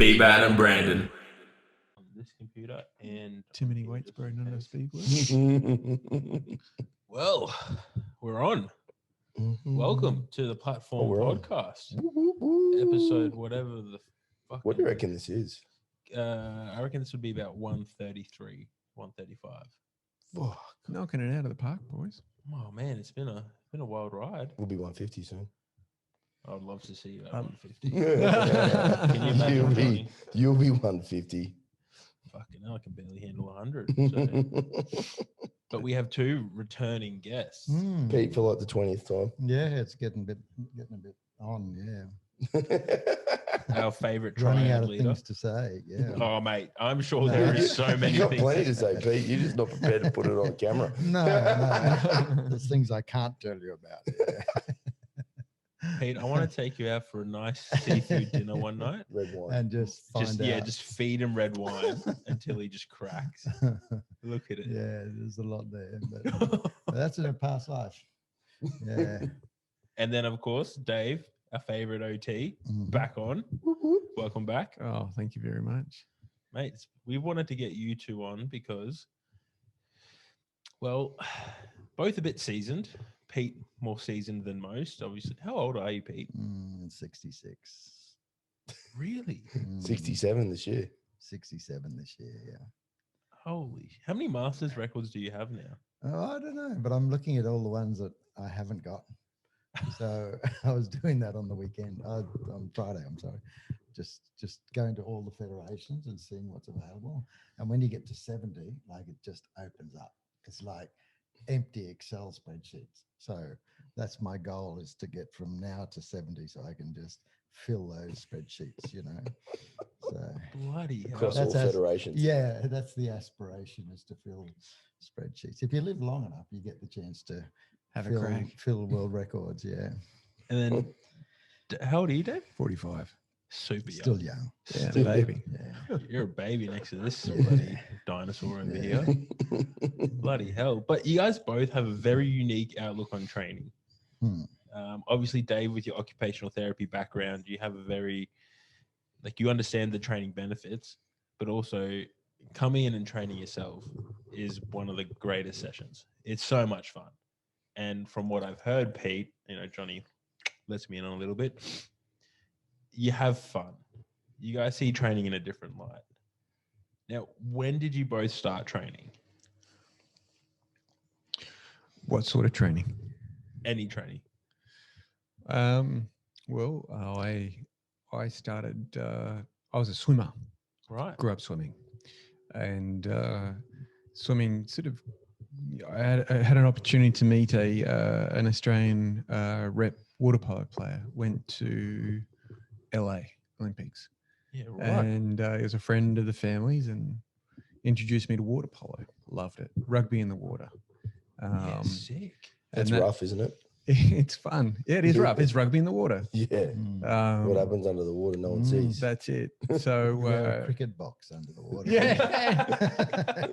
B-Bad and Brandon. On this computer and Too many weights, bro. Not enough speed. well, we're on. Welcome to the Platform Podcast, episode whatever the fuck. What do you reckon this is? I reckon this would be about 133, 135. Fuck. Knocking it out of the park, boys. Oh man, it's been a wild ride. We'll be 150 soon. I'd love to see you at 150. Can you imagine? You'll be 150. Fucking hell, I can barely handle 100. So. But we have two returning guests. Pete for like the 20th time. Yeah, it's getting a bit on. Yeah. Our favourite Running triad out of leader. things to say. Yeah. Oh mate, I'm sure there is so many You've got things. plenty to say, Pete. You're just not prepared to put it on camera. No. There's things I can't tell you about. Yeah. Pete, I want to take you out for a nice seafood dinner one night. Red wine. And just find out. Just feed him red wine until he just cracks. Look at it. Yeah, there's a lot there, but that's in a past life. Yeah. And then, of course, Dave, our favourite OT, back on. Welcome back. Oh, thank you very much. Mates, we wanted to get you two on because, well, both a bit seasoned. Pete more seasoned than most, obviously. How old are you, Pete? 66. Really? 67 this year. 67 this year, yeah. Holy. How many Masters records do you have now? Oh, I don't know, but I'm looking at all the ones that I haven't got. So I was doing that on the weekend, on Friday, I'm sorry. Just going to all the federations and seeing what's available. And when you get to 70, like it just opens up. It's like empty Excel spreadsheets. So that's my goal, is to get from now to 70 so I can just fill those spreadsheets, you know. So bloody hell. Across all federations. Yeah, that's the aspiration, is to fill spreadsheets. If you live long enough, you get the chance to fill world records, yeah. And then, how old are you, Dave? 45. Super young. Still young. Yeah, baby. Yeah. You're a baby next to this bloody dinosaur over here. Bloody hell. But you guys both have a very unique outlook on training. Obviously, Dave, with your occupational therapy background, you have a very, you understand the training benefits, but also coming in and training yourself is one of the greatest sessions. It's so much fun. And from what I've heard, Pete, Johnny lets me in on a little bit, you have fun. You guys see training in a different light. Now, when did you both start training? What sort of training? Any training. Well, I started, I was a swimmer. Right. Grew up swimming. And swimming sort of, I had an opportunity to meet an Australian rep water polo player. Went to LA Olympics. Yeah, right. And he was a friend of the family's and introduced me to water polo. Loved it. Rugby in the water. Sick. That's rough, isn't it? It's fun. Yeah, it is rough. It's rugby in the water. Yeah. What happens under the water, no one sees. That's it. So a cricket box under the water. Yeah.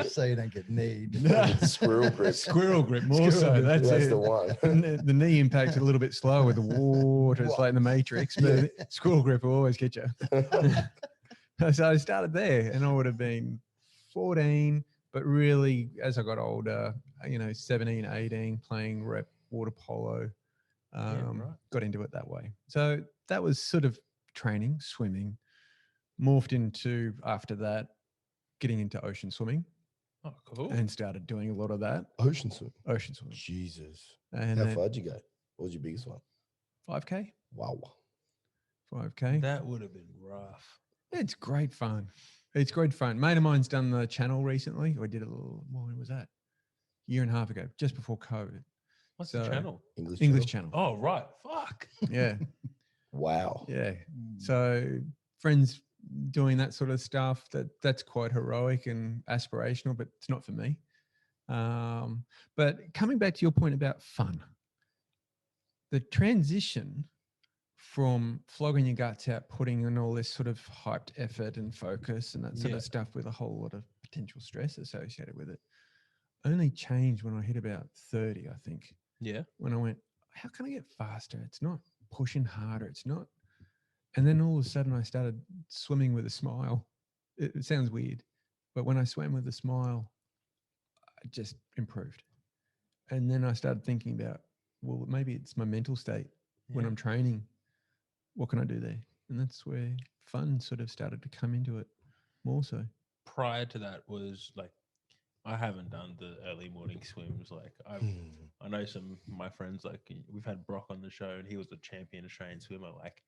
So you don't get kneed. Squirrel grip. Squirrel grip, more so. That's it. the one. The knee impact's a little bit slower with the water. It's like in the Matrix, but squirrel grip will always get you. So I started there, and I would have been 14, but really, as I got older, 17, 18, playing rep water polo, got into it that way. So that was sort of training, swimming, morphed into, after that, getting into ocean swimming. Oh, cool. And started doing a lot of that. Ocean swim. Jesus. And how far did you go? What was your biggest one? 5K. Wow. 5K. That would have been rough. It's great fun. It's great fun. Mate of mine's done the channel recently. I did it when was that? Year and a half ago, just before COVID. What's the channel? English channel. Oh, right. Fuck. Yeah. Wow. Yeah. So friends doing that sort of stuff, that's quite heroic and aspirational, but it's not for me. But coming back to your point about fun, the transition from flogging your guts out, putting in all this sort of hyped effort and focus and that sort of stuff with a whole lot of potential stress associated with it, only changed when I hit about 30, I think. Yeah. When I went, how can I get faster? It's not pushing harder. It's not And then all of a sudden I started swimming with a smile. It sounds weird, but when I swam with a smile, I just improved. And then I started thinking about, well, maybe it's my mental state when I'm training. What can I do there? And that's where fun sort of started to come into it more so. Prior to that was like, I haven't done the early morning swims. Like I know some of my friends, like we've had Brock on the show and he was a champion Australian swimmer, like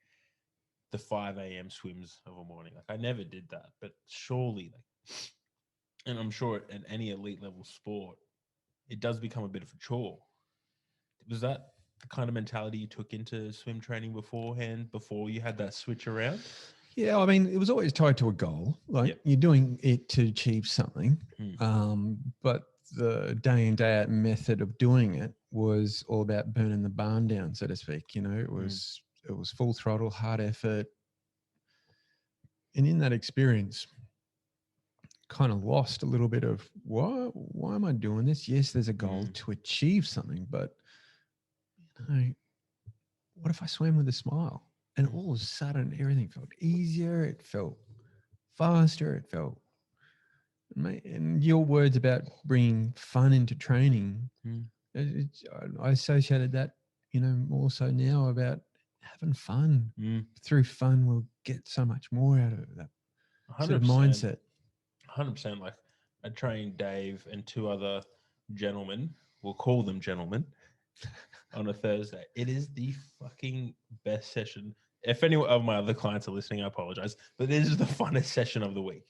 the 5 a.m. swims of a morning. Like I never did that, but surely like, and I'm sure at any elite level sport, it does become a bit of a chore. Was that the kind of mentality you took into swim training beforehand, before you had that switch around? Yeah, I mean, it was always tied to a goal. Like you're doing it to achieve something. But the day in, day out method of doing it was all about burning the barn down, so to speak. You know, it was full throttle, hard effort. And in that experience, kind of lost a little bit of why am I doing this? Yes, there's a goal to achieve something, but you know, what if I swam with a smile? And all of a sudden, everything felt easier. It felt faster. It felt, and your words about bringing fun into training, I associated that, you know, more so now about having fun. Through fun, we'll get so much more out of that 100%, sort of mindset. 100%. Like I trained Dave and two other gentlemen, we'll call them gentlemen, on a Thursday. It is the fucking best session. If any of my other clients are listening, I apologize, but this is the funnest session of the week.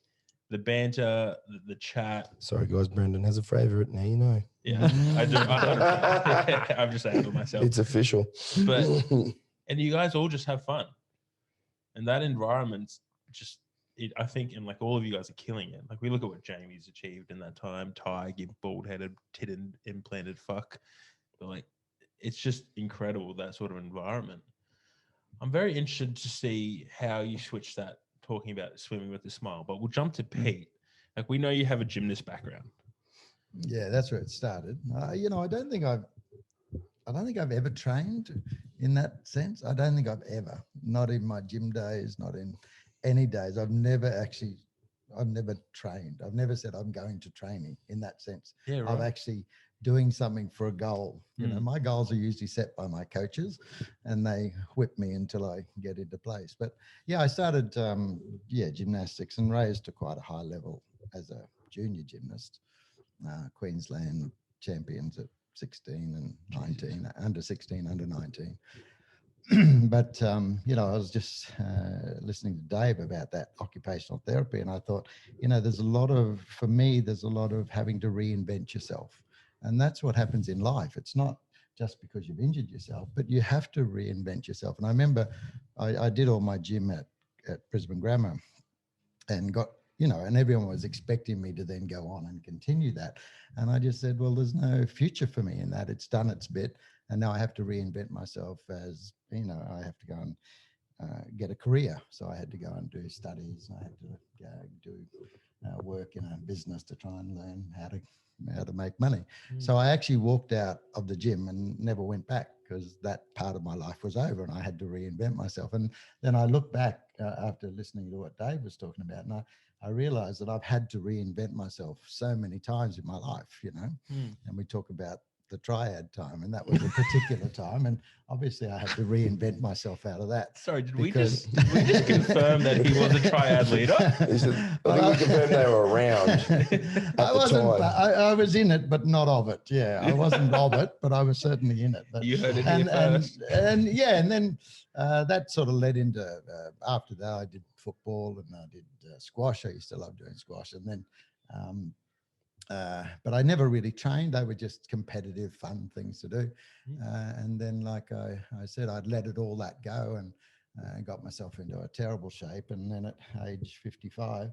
The banter, the chat. Sorry, guys. Brendan has a favorite. Now you know. Yeah, I do. I'm just saying it myself. It's official. But and you guys all just have fun, and that environment's just. I think, and like all of you guys are killing it. Like we look at what Jamie's achieved in that time. Ty, you bald-headed, tit-implanted fuck. But like, it's just incredible, that sort of environment. I'm very interested to see how you switch that, talking about swimming with a smile, but we'll jump to Pete. Like we know you have a gymnast background. Yeah, that's where it started. You know, I don't think I've ever trained in that sense. I don't think I've ever, not in my gym days, not in any days. I've never trained. I've never said I'm going to training in that sense. Yeah, right. I've actually doing something for a goal. You know, my goals are usually set by my coaches and they whip me until I get into place. But yeah, I started, gymnastics and raised to quite a high level as a junior gymnast, Queensland champions at 16 and 19, under 16, under 19. But, you know, I was just listening to Dave about that occupational therapy. And I thought, you know, there's a lot of having to reinvent yourself. And that's what happens in life. It's not just because you've injured yourself, but you have to reinvent yourself. And I remember I did all my gym at Brisbane Grammar and got, you know, and everyone was expecting me to then go on and continue that. And I just said, well, there's no future for me in that. It's done its bit. And now I have to reinvent myself as, you know, I have to go and get a career. So I had to go and do studies. I had to go do work in a business to try and learn how to make money. So I actually walked out of the gym and never went back because that part of my life was over and I had to reinvent myself. And then I look back after listening to what Dave was talking about, and I realized that I've had to reinvent myself so many times in my life, you know, and we talk about the triad time, and that was a particular time, and obviously I had to reinvent myself out of that. Sorry, did we just confirm that he was a triad leader? I think we confirmed they were around at the time. I was in it, but not of it. Yeah, I wasn't of it, but I was certainly in it. But, you heard it here first. And then that sort of led into, after that I did football and I did squash. I used to love doing squash. And then but I never really trained. They were just competitive, fun things to do. And then, like I said, I'd let all that go and got myself into a terrible shape. And then at age 55,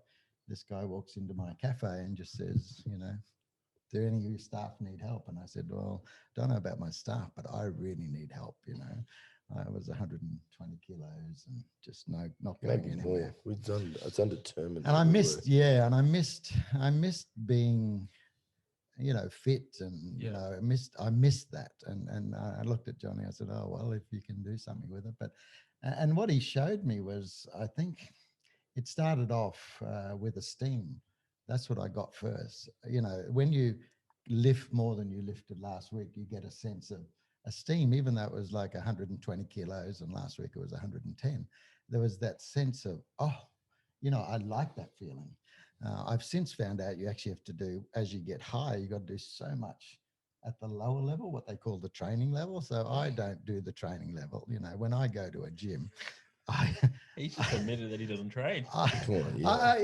this guy walks into my cafe and just says, you know, do any of your staff need help? And I said, well, I don't know about my staff, but I really need help, you know. I was 120 kilos and just not going anywhere. It's undetermined. And I missed being, you know, fit and, you know, I missed that. And I looked at Johnny, I said, oh, well, if you can do something with it. But And what he showed me was, I think it started off with esteem. That's what I got first. You know, when you lift more than you lifted last week, you get a sense of esteem, even though it was like 120 kilos and last week it was 110. There was that sense of, oh, you know, I like that feeling. I've since found out you actually have to do, as you get higher, you got to do so much at the lower level, what they call the training level. So I don't do the training level. You know, when I go to a gym, He's just admitted that he doesn't train.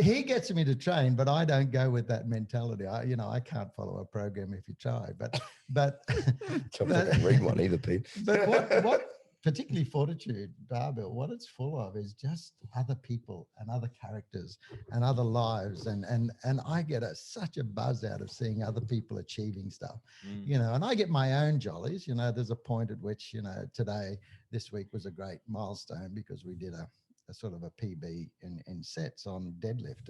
He gets me to train, but I don't go with that mentality. I can't follow a program if you try. But Can't fucking read one either, Pete. But what particularly Fortitude Barbell, what it's full of is just other people and other characters and other lives, and I get such a buzz out of seeing other people achieving stuff, you know. And I get my own jollies. You know, there's a point at which, you know, this week was a great milestone because we did a sort of a PB in sets on deadlift,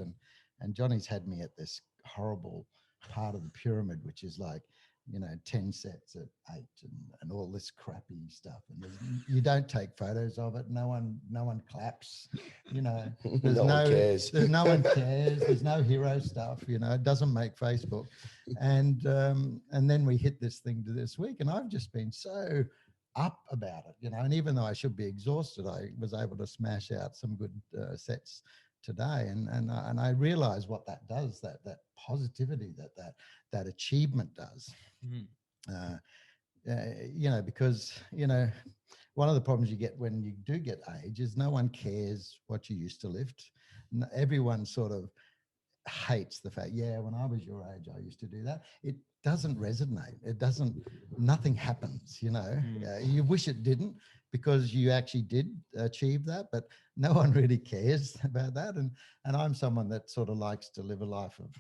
and Johnny's had me at this horrible part of the pyramid, which is like, you know, 10 sets at 8 and all this crappy stuff. And you don't take photos of it. No one claps, you know, No one cares. No one cares. There's no hero stuff, you know, it doesn't make Facebook. And then we hit this thing to this week, and I've just been so up about it, you know, and even though I should be exhausted, I was able to smash out some good sets today, and I realize what that does, that positivity that achievement does. You know, because, you know, one of the problems you get when you do get age is no one cares what you used to lift. Everyone sort of hates the fact, yeah, when I was your age, I used to do that. It doesn't resonate. Nothing happens, you know. You wish it didn't, because you actually did achieve that, but no one really cares about that. And I'm someone that sort of likes to live a life of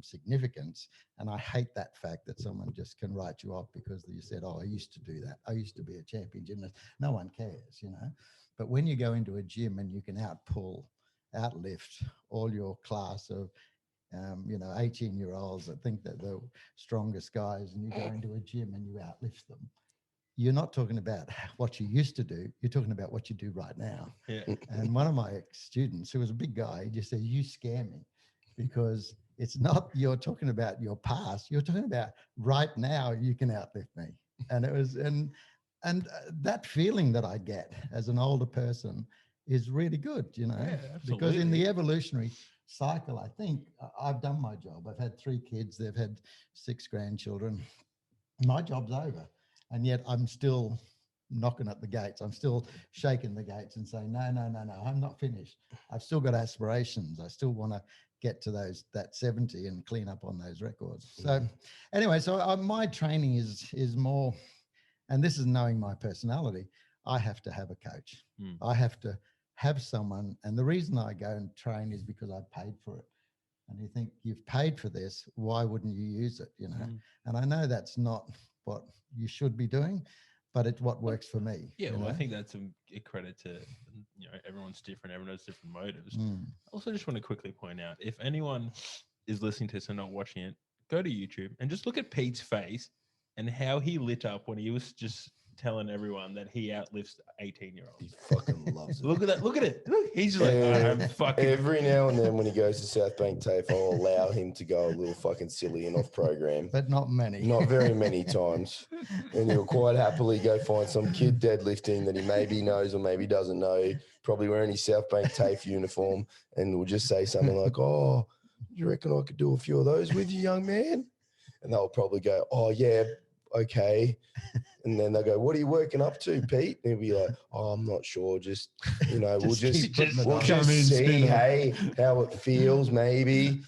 significance. And I hate that fact that someone just can write you off because you said, oh, I used to do that. I used to be a champion gymnast. No one cares, you know. But when you go into a gym and you can outlift all your class of 18-year-olds that think that they're strongest guys, and you go into a gym and you outlift them, you're not talking about what you used to do. You're talking about what you do right now. Yeah. And one of my students, who was a big guy, he just said, you scare me, because it's not you're talking about your past. You're talking about right now you can outlift me. And it was, and that feeling that I get as an older person is really good, you know, because in the evolutionary cycle, I think I've done my job. I've had 3 kids. They've had 6 grandchildren. My job's over. And yet I'm still knocking at the gates. I'm still shaking the gates and saying, no, I'm not finished. I've still got aspirations. I still want to get to that 70 and clean up on those records. So anyway, my training is more, and this is knowing my personality, I have to have a coach. I have to have someone. And the reason I go and train is because I paid for it. And you think, you've paid for this, why wouldn't you use it, you know? And I know that's not what you should be doing, but it's what works for me. Yeah, well, I think that's a credit to, you know, everyone's different, everyone has different motives. I also just want to quickly point out, if anyone is listening to this and not watching it, go to YouTube and just look at Pete's face and how he lit up when he was just telling everyone that he outlifts 18-year-olds. He fucking loves it. Look at that. Look at it. Look, he's just like, I'm fucking. Every now and then when he goes to South Bank TAFE, I'll allow him to go a little fucking silly and off program. But not many. Not very many times. And he'll quite happily go find some kid deadlifting that he maybe knows or maybe doesn't know, probably wearing his South Bank TAFE uniform, and will just say something like, oh, you reckon I could do a few of those with you, young man? And they'll probably go, oh, yeah, okay. And then they'll go, what are you working up to, Pete? And he'll be like, oh, I'm not sure. Just, you know, we'll just see, hey, how it feels, maybe.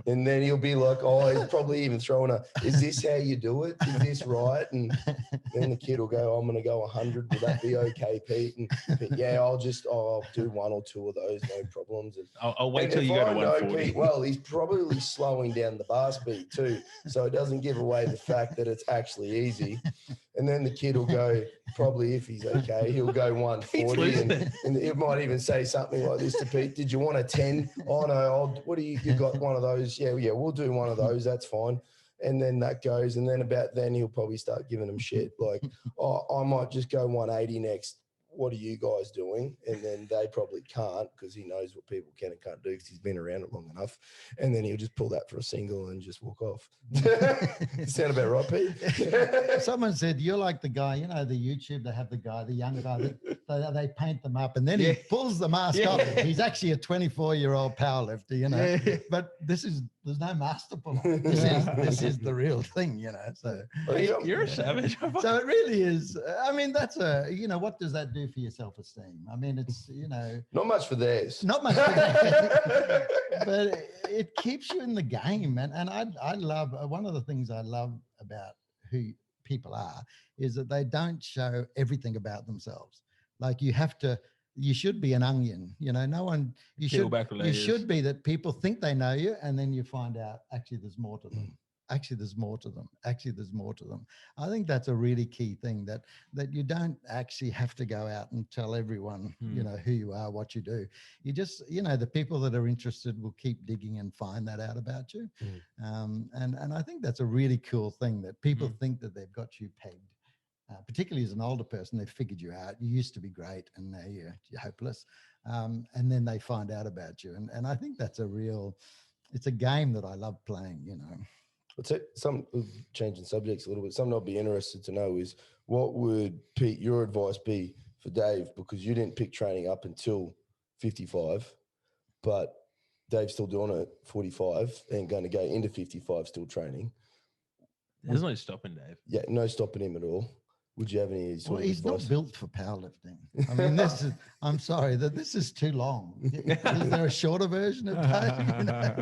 And then he'll be like, oh, he's probably even throwing is this how you do it? Is this right? And then the kid will go, I'm going to go 100. Will that be okay, Pete? And yeah, I'll do 1 or 2 of those, no problems. And I'll wait till you go to 140. Pete, well, he's probably slowing down the bar speed too, so it doesn't give away the fact that it's actually easy. And then the kid will go, probably if he's okay, he'll go 140, and he might even say something like this to Pete: did you want a 10? Oh no, you got one of those? Yeah, we'll do one of those. That's fine. And then that goes, and then about then he'll probably start giving them shit like, oh, I might just go 180 next. what are you guys doing? And then they probably can't because he knows what people can and can't do because he's been around it long enough. And then he'll just pull that for a single and just walk off. Sound about right, Pete? Someone said, you're like the guy, you know, the YouTube, they have the guy, the young guy, they paint them up and then he pulls the mask off. He's actually a 24-year-old powerlifter, you know, but there's no master pull. This is the real thing, you know. So you're a savage. So it really is. I mean, that's you know, what does that do for your self-esteem? I mean, it's, you know, not much for theirs. Not much for theirs. But it keeps you in the game. And I love, one of the things I love about who people are is that they don't show everything about themselves. Like you should be an onion, you know, no one, you should be that people think they know you and then you find out actually there's more to them. Actually, there's more to them. Actually, there's more to them. I think that's a really key thing that you don't actually have to go out and tell everyone, you know, who you are, what you do. You just, you know, the people that are interested will keep digging and find that out about you. And I think that's a really cool thing that people think that they've got you pegged. Particularly as an older person, they've figured you out. You used to be great and now you're hopeless. And then they find out about you. And I think that's it's a game that I love playing, you know. I'd say changing subjects a little bit. Something I'd be interested to know is what would, Pete, your advice be for Dave? Because you didn't pick training up until 55, but Dave's still doing it 45 and going to go into 55 still training. There's no stopping Dave. Yeah, no stopping him at all. Would you have any sort of he's advice? Not built for powerlifting. I mean, I'm sorry that this is too long. Is there a shorter version of Dave? You know?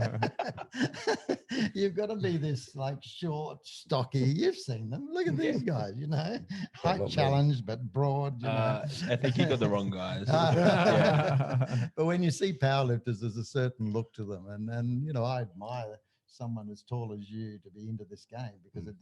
You've got to be this like short, stocky. You've seen them. Look at these guys, you know, height challenged, but broad. You know? I think you got the wrong guys. But when you see powerlifters, there's a certain look to them. And you know, I admire someone as tall as you to be into this game because it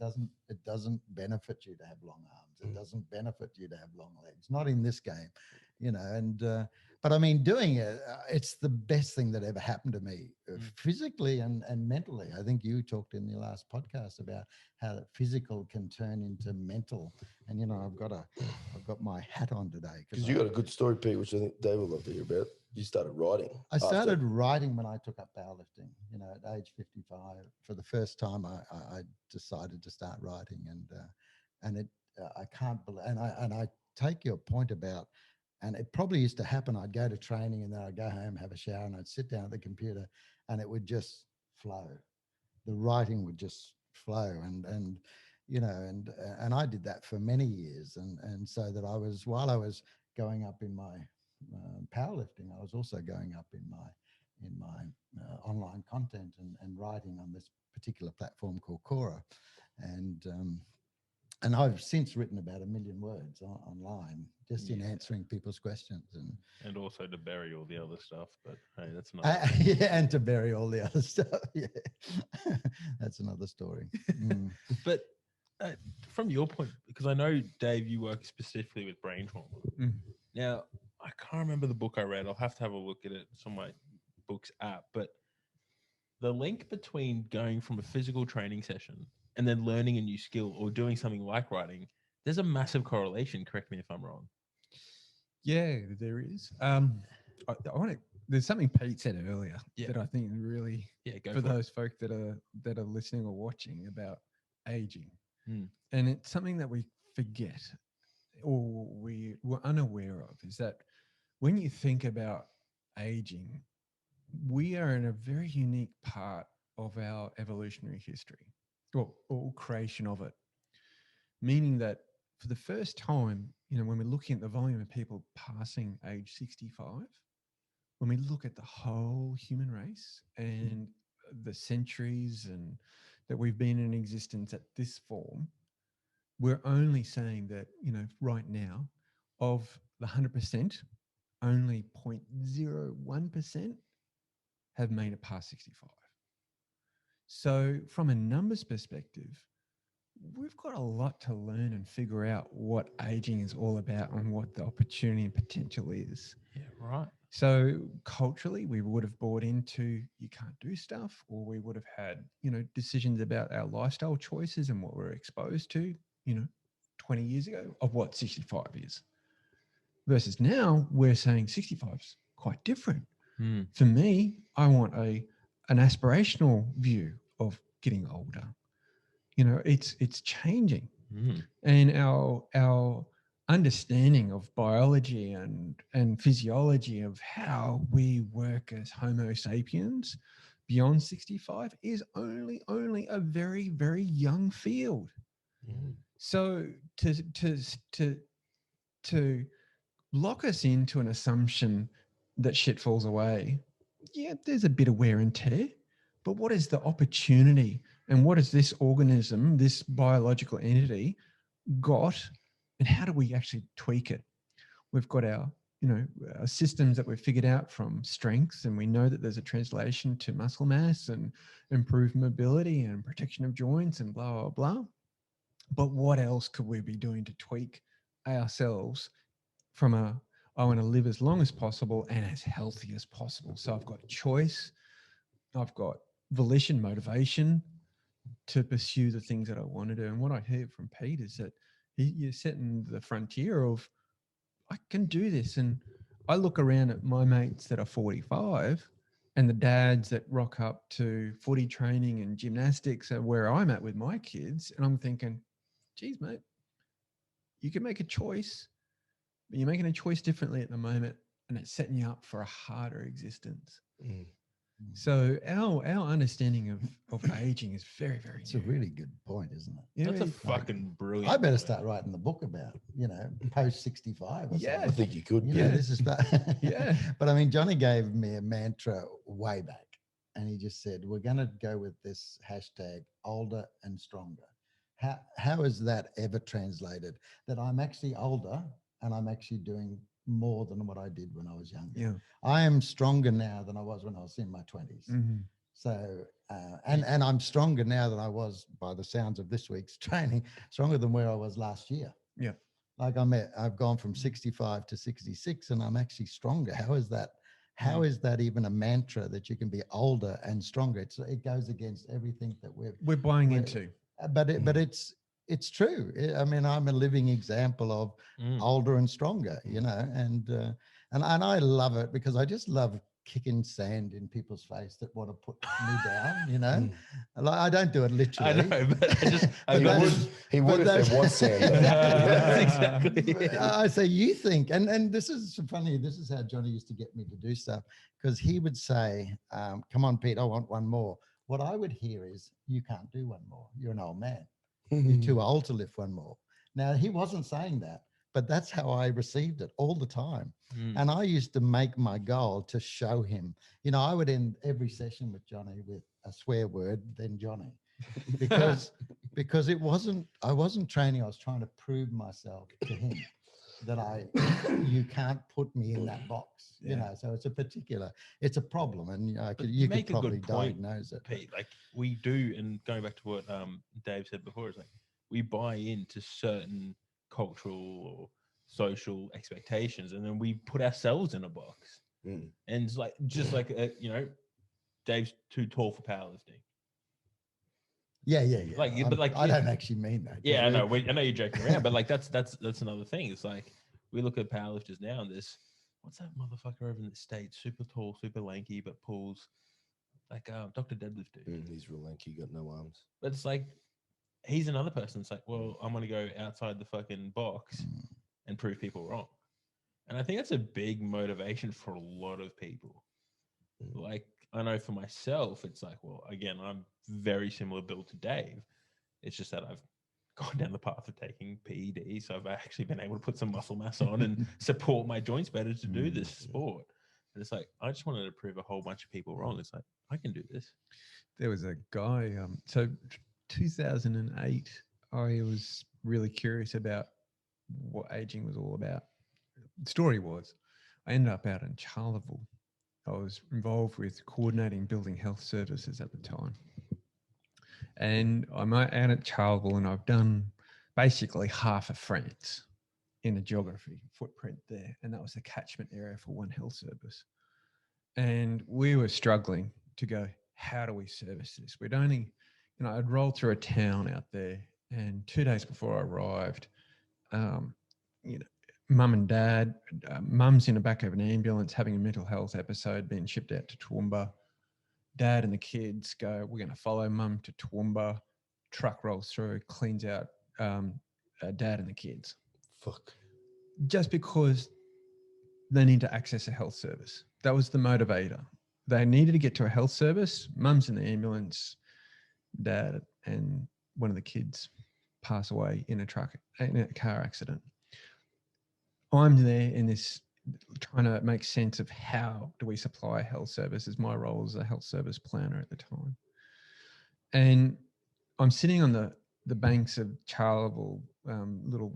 doesn't benefit you to have long arms. It doesn't benefit you to have long legs. Not in this game, you know. And but I mean, doing it, it's the best thing that ever happened to me, physically and mentally. I think you talked in the last podcast about how physical can turn into mental. And you know, I've got my hat on today because you got a good story, Pete, which I think Dave will love to hear about. You started writing. I started writing when I took up powerlifting. You know, at age 55, for the first time, I decided to start writing, and it I can't believe. And I take your point about, and it probably used to happen. I'd go to training, and then I'd go home, have a shower, and I'd sit down at the computer, and it would just flow. The writing would just flow, and you know, and I did that for many years, and so that while I was going up in my powerlifting, I was also going up in my online content and writing on this particular platform called Quora, and I've since written about 1 million words online just in answering people's questions and also to bury all the other stuff. But hey, that's not. And to bury all the other stuff. Yeah, that's another story. But from your point, because I know Dave, you work specifically with brain trauma. Now, I can't remember the book I read. I'll have to have a look at it. It's on my books app. But the link between going from a physical training session and then learning a new skill or doing something like writing, there's a massive correlation. Correct me if I'm wrong. Yeah, there is. I want to. There's something Pete said earlier that I think really, for those folk that are listening or watching about aging, and it's something that we forget or we were unaware of, is that when you think about aging, we are in a very unique part of our evolutionary history or creation of it, meaning that for the first time, you know, when we're looking at the volume of people passing age 65, when we look at the whole human race and the centuries and that we've been in existence at this form, we're only saying that, you know, right now, of the 100%, only 0.01% have made it past 65. So from a numbers perspective, we've got a lot to learn and figure out what aging is all about and what the opportunity and potential is. Yeah, right. So culturally, we would have bought into you can't do stuff, or we would have had, you know, decisions about our lifestyle choices and what we're exposed to, you know, 20 years ago of what 65 is. versus now we're saying 65's quite different. Mm. For me, I want an aspirational view of getting older. You know, it's changing, Mm. and our understanding of biology and physiology of how we work as Homo sapiens beyond 65 is only a very, very young field. Mm. So to lock us into an assumption that shit falls away, yeah, there's a bit of wear and tear, but what is the opportunity, and what is this organism, this biological entity got, and how do we actually tweak it? We've got our, you know, our systems that we've figured out from strengths, and we know that there's a translation to muscle mass and improved mobility and protection of joints and blah, blah, blah. But what else could we be doing to tweak ourselves from I want to live as long as possible and as healthy as possible? So I've got choice, I've got volition, motivation to pursue the things that I want to do. And what I hear from Pete is that you're setting the frontier of, I can do this. And I look around at my mates that are 45 and the dads that rock up to footy training and gymnastics are where I'm at with my kids. And I'm thinking, geez, mate, you can make a choice, but you're making a choice differently at the moment, and it's setting you up for a harder existence. Mm. So our understanding of aging is very, very It's new. a really good point, isn't it? Yeah, That's a very- fucking brilliant. I better point. start writing the book about, post 65 or Yeah. I something. think you could. You know, Yeah. this is Yeah. But I mean, Johnny gave me a mantra way back, and he just said, we're going to go with this hashtag older and stronger. How is that ever translated? That I'm actually older and I'm actually doing more than what I did when I was younger. Yeah. I am stronger now than I was when I was in my 20s. Mhm. So, and I'm stronger now than I was, by the sounds of this week's training, stronger than where I was last year. Yeah. Like I've gone from 65 to 66 and I'm actually stronger. How is that? How is that even a mantra that you can be older and stronger? It goes against everything that We're buying we're- into. but it's true. I mean, I'm a living example of Mm. older and stronger, and I love it because I just love kicking sand in people's face that want to put me down. Like, I don't do it I literally. know, but I just But He that's- would if that's- there was sand. Exactly. But I say, you think, and this is funny. This is how Johnny used to get me to do stuff, because he would say, "Come on, Pete, I want one more." What I would hear is, "You can't do one more. You're an old man. You're too old to lift one more." Now, he wasn't saying that, but that's how I received it all the time. Mm. And I used to make my goal to show him. I would end every session with Johnny with a swear word, then Johnny, because I wasn't training. I was trying to prove myself to him that you can't put me in that box. Yeah. So it's a problem, and But you could make a good probably point, diagnose it. Pete. Like we do, and going back to what Dave said before, is like we buy into certain cultural or social expectations, and then we put ourselves in a box. Mm. And it's like just like Dave's too tall for powerlifting. Yeah. Like, but like I don't actually mean that. Yeah, I know. I know you're joking around, but like that's another thing. It's like we look at powerlifters now, and this what's that motherfucker over in the States? Super tall, super lanky, but pulls like Dr. Deadlift dude. He's real lanky, got no arms. But it's like he's another person. It's like, well, I'm gonna go outside the fucking box and prove people wrong. And I think that's a big motivation for a lot of people. Like I know for myself, it's like, well, again, I'm very similar build to Dave. It's just that I've gone down the path of taking PED, so I've actually been able to put some muscle mass on and support my joints better to do this sport. And it's like I just wanted to prove a whole bunch of people wrong. It's like I can do this. There was a guy, so 2008, I was really curious about what aging was all about. The story was, I ended up out in Charleville. I was involved with coordinating building health services at the time. And I'm out at Charleville, and I've done basically half of France in the geography footprint there. And that was the catchment area for one health service. And we were struggling to go, how do we service this? We'd only, I'd rolled through a town out there, and 2 days before I arrived, mum and dad, mum's in the back of an ambulance having a mental health episode, being shipped out to Toowoomba. Dad and the kids go, we're going to follow mum to Toowoomba. Truck rolls through, cleans out dad and the kids. Fuck. Just because they need to access a health service. That was the motivator. They needed to get to a health service. Mum's in the ambulance. Dad and one of the kids pass away in a car accident. I'm there in this trying to make sense of how do we supply health services. My role as a health service planner at the time. And I'm sitting on the banks of Charleville, little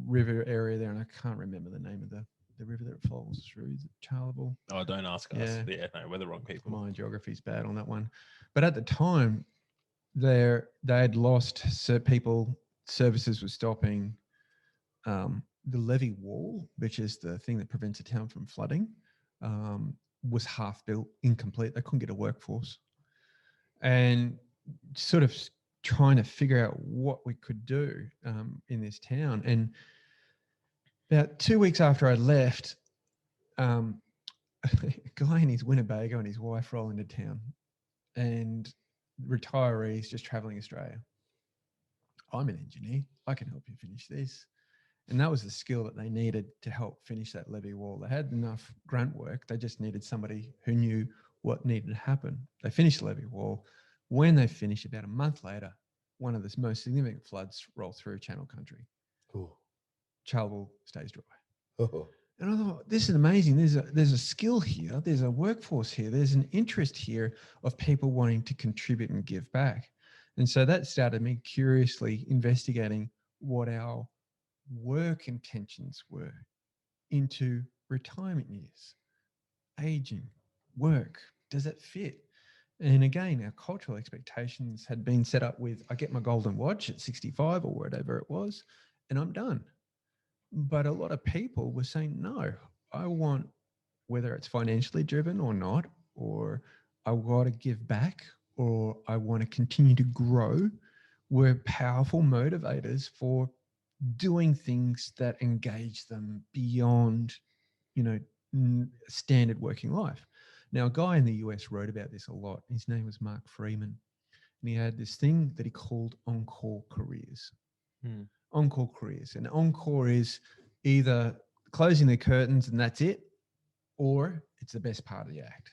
river area there, and I can't remember the name of the river that falls through. Is it Charleville? Oh, don't ask us. Yeah, no, we're the wrong people. My geography's bad on that one. But at the time, they had lost people, services were stopping. The levee wall, which is the thing that prevents a town from flooding, was half built, incomplete. They couldn't get a workforce. And sort of trying to figure out what we could do in this town. And about 2 weeks after I left, a guy in his Winnebago and his wife roll into town, and retirees just traveling Australia. I'm an engineer. I can help you finish this. And that was the skill that they needed to help finish that levee wall. They had enough grunt work. They just needed somebody who knew what needed to happen. They finished the levee wall. When they finished, about a month later, one of the most significant floods rolled through Channel Country. Oh. Charleville stays dry. Oh. And I thought, this is amazing. There's a skill here. There's a workforce here. There's an interest here of people wanting to contribute and give back. And so that started me curiously investigating what our work intentions were into retirement years, aging, work. Does it fit? And again, our cultural expectations had been set up with, I get my golden watch at 65 or whatever it was, and I'm done. But a lot of people were saying, no, I want, whether it's financially driven or not, or I want to give back, or I want to continue to grow, were powerful motivators for doing things that engage them beyond, standard working life. Now, a guy in the US wrote about this a lot. His name was Mark Freeman. And he had this thing that he called on-call careers. On-call careers. And on-call is either closing the curtains and that's it, or it's the best part of the act.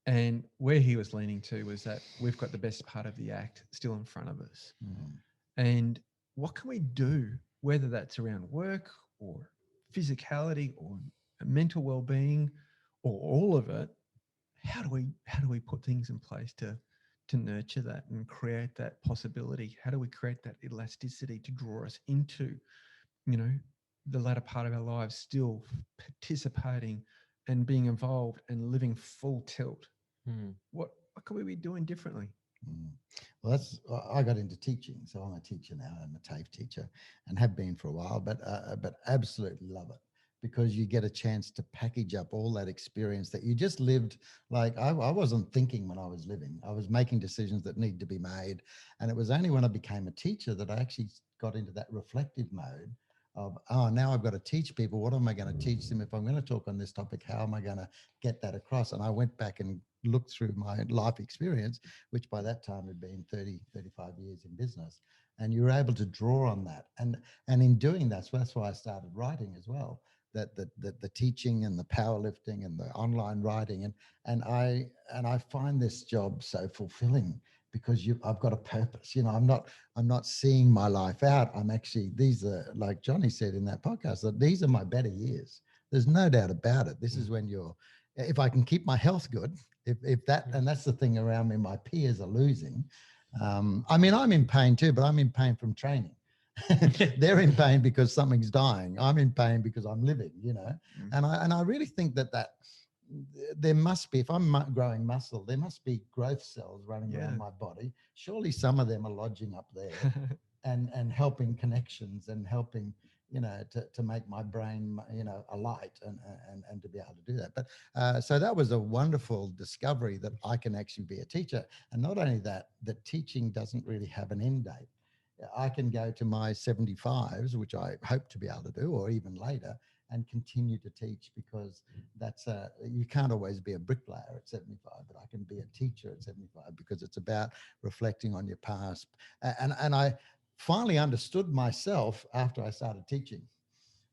And where he was leaning to was that we've got the best part of the act still in front of us. And what can we do, whether that's around work or physicality or mental well-being or all of it? How do we put things in place to nurture that and create that possibility? How do we create that elasticity to draw us into, the latter part of our lives, still participating and being involved and living full tilt? What could we be doing differently? Well, I got into teaching, so I'm a teacher now. I'm a TAFE teacher and have been for a while, but absolutely love it, because you get a chance to package up all that experience that you just lived. Like I wasn't thinking when I was living. I was making decisions that need to be made. And it was only when I became a teacher that I actually got into that reflective mode of, now I've got to teach people. What am I going to teach them? If I'm going to talk on this topic, how am I going to get that across? And I went back and looked through my life experience, which by that time had been 30, 35 years in business. And you were able to draw on that. And in doing that, so that's why I started writing as well. That the teaching and the powerlifting and the online writing, and I find this job so fulfilling, because I've got a purpose. I'm not seeing my life out. I'm actually, these are, like Johnny said in that podcast, that these are my better years. There's no doubt about it. This is when if I can keep my health good, if that, and that's the thing around me, my peers are losing. I mean, I'm in pain too, but I'm in pain from training. They're in pain because something's dying. I'm in pain because I'm living, and I really think that there must be, if I'm growing muscle, there must be growth cells running around my body. Surely some of them are lodging up there and helping connections and helping, to make my brain, alight and to be able to do that. But so that was a wonderful discovery, that I can actually be a teacher. And not only that, that teaching doesn't really have an end date. I can go to my 75s, which I hope to be able to do, or even later, and continue to teach, because you can't always be a bricklayer at 75, but I can be a teacher at 75, because it's about reflecting on your past. And I finally understood myself after I started teaching.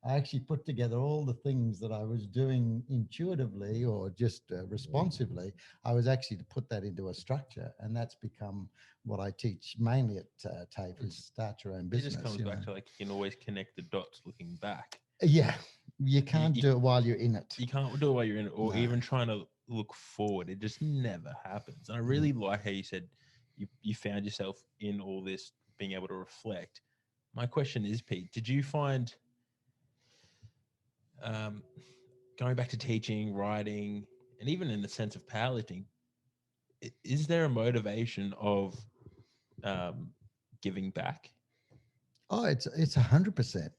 I actually put together all the things that I was doing intuitively or just responsively. I was actually to put that into a structure, and that's become what I teach mainly at TAFE, is start your own business. It just comes back to, like, you can always connect the dots looking back. Yeah, you can't do it while you're in it. You can't do it while you're in it, or even trying to look forward. It just never happens. And I really like how you said you found yourself in all this, being able to reflect. My question is, Pete, did you find going back to teaching, writing, and even in the sense of powerlifting, is there a motivation of giving back? Oh, it's 100%.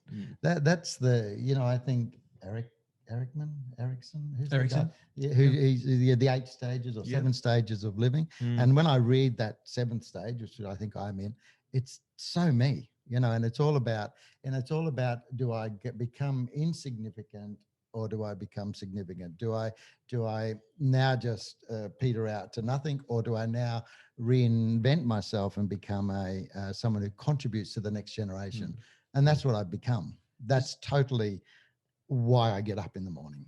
That's the, I think Erickson, who's the Erickson? guy? Yeah, he's the 8 stages or 7 stages of living. And when I read that 7th stage, which I think I'm in, it's so me, and it's all about do I become insignificant, or do I become significant? Do I now just peter out to nothing, or do I now reinvent myself and become someone who contributes to the next generation? And that's what I've become. That's totally why I get up in the morning.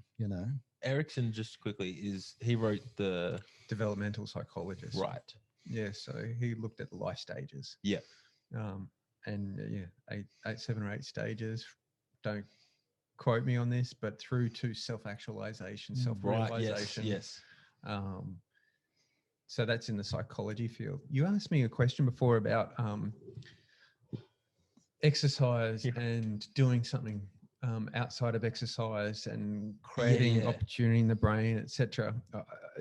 Erickson, just quickly, he wrote the Developmental psychologist. right. Yeah, so he looked at the life stages. Yeah. And 7 or 8 stages. Don't quote me on this, but through to self-actualization, self-realization. Right. Yes. So that's in the psychology field. You asked me a question before about exercise and doing something outside of exercise and creating opportunity in the brain, etc.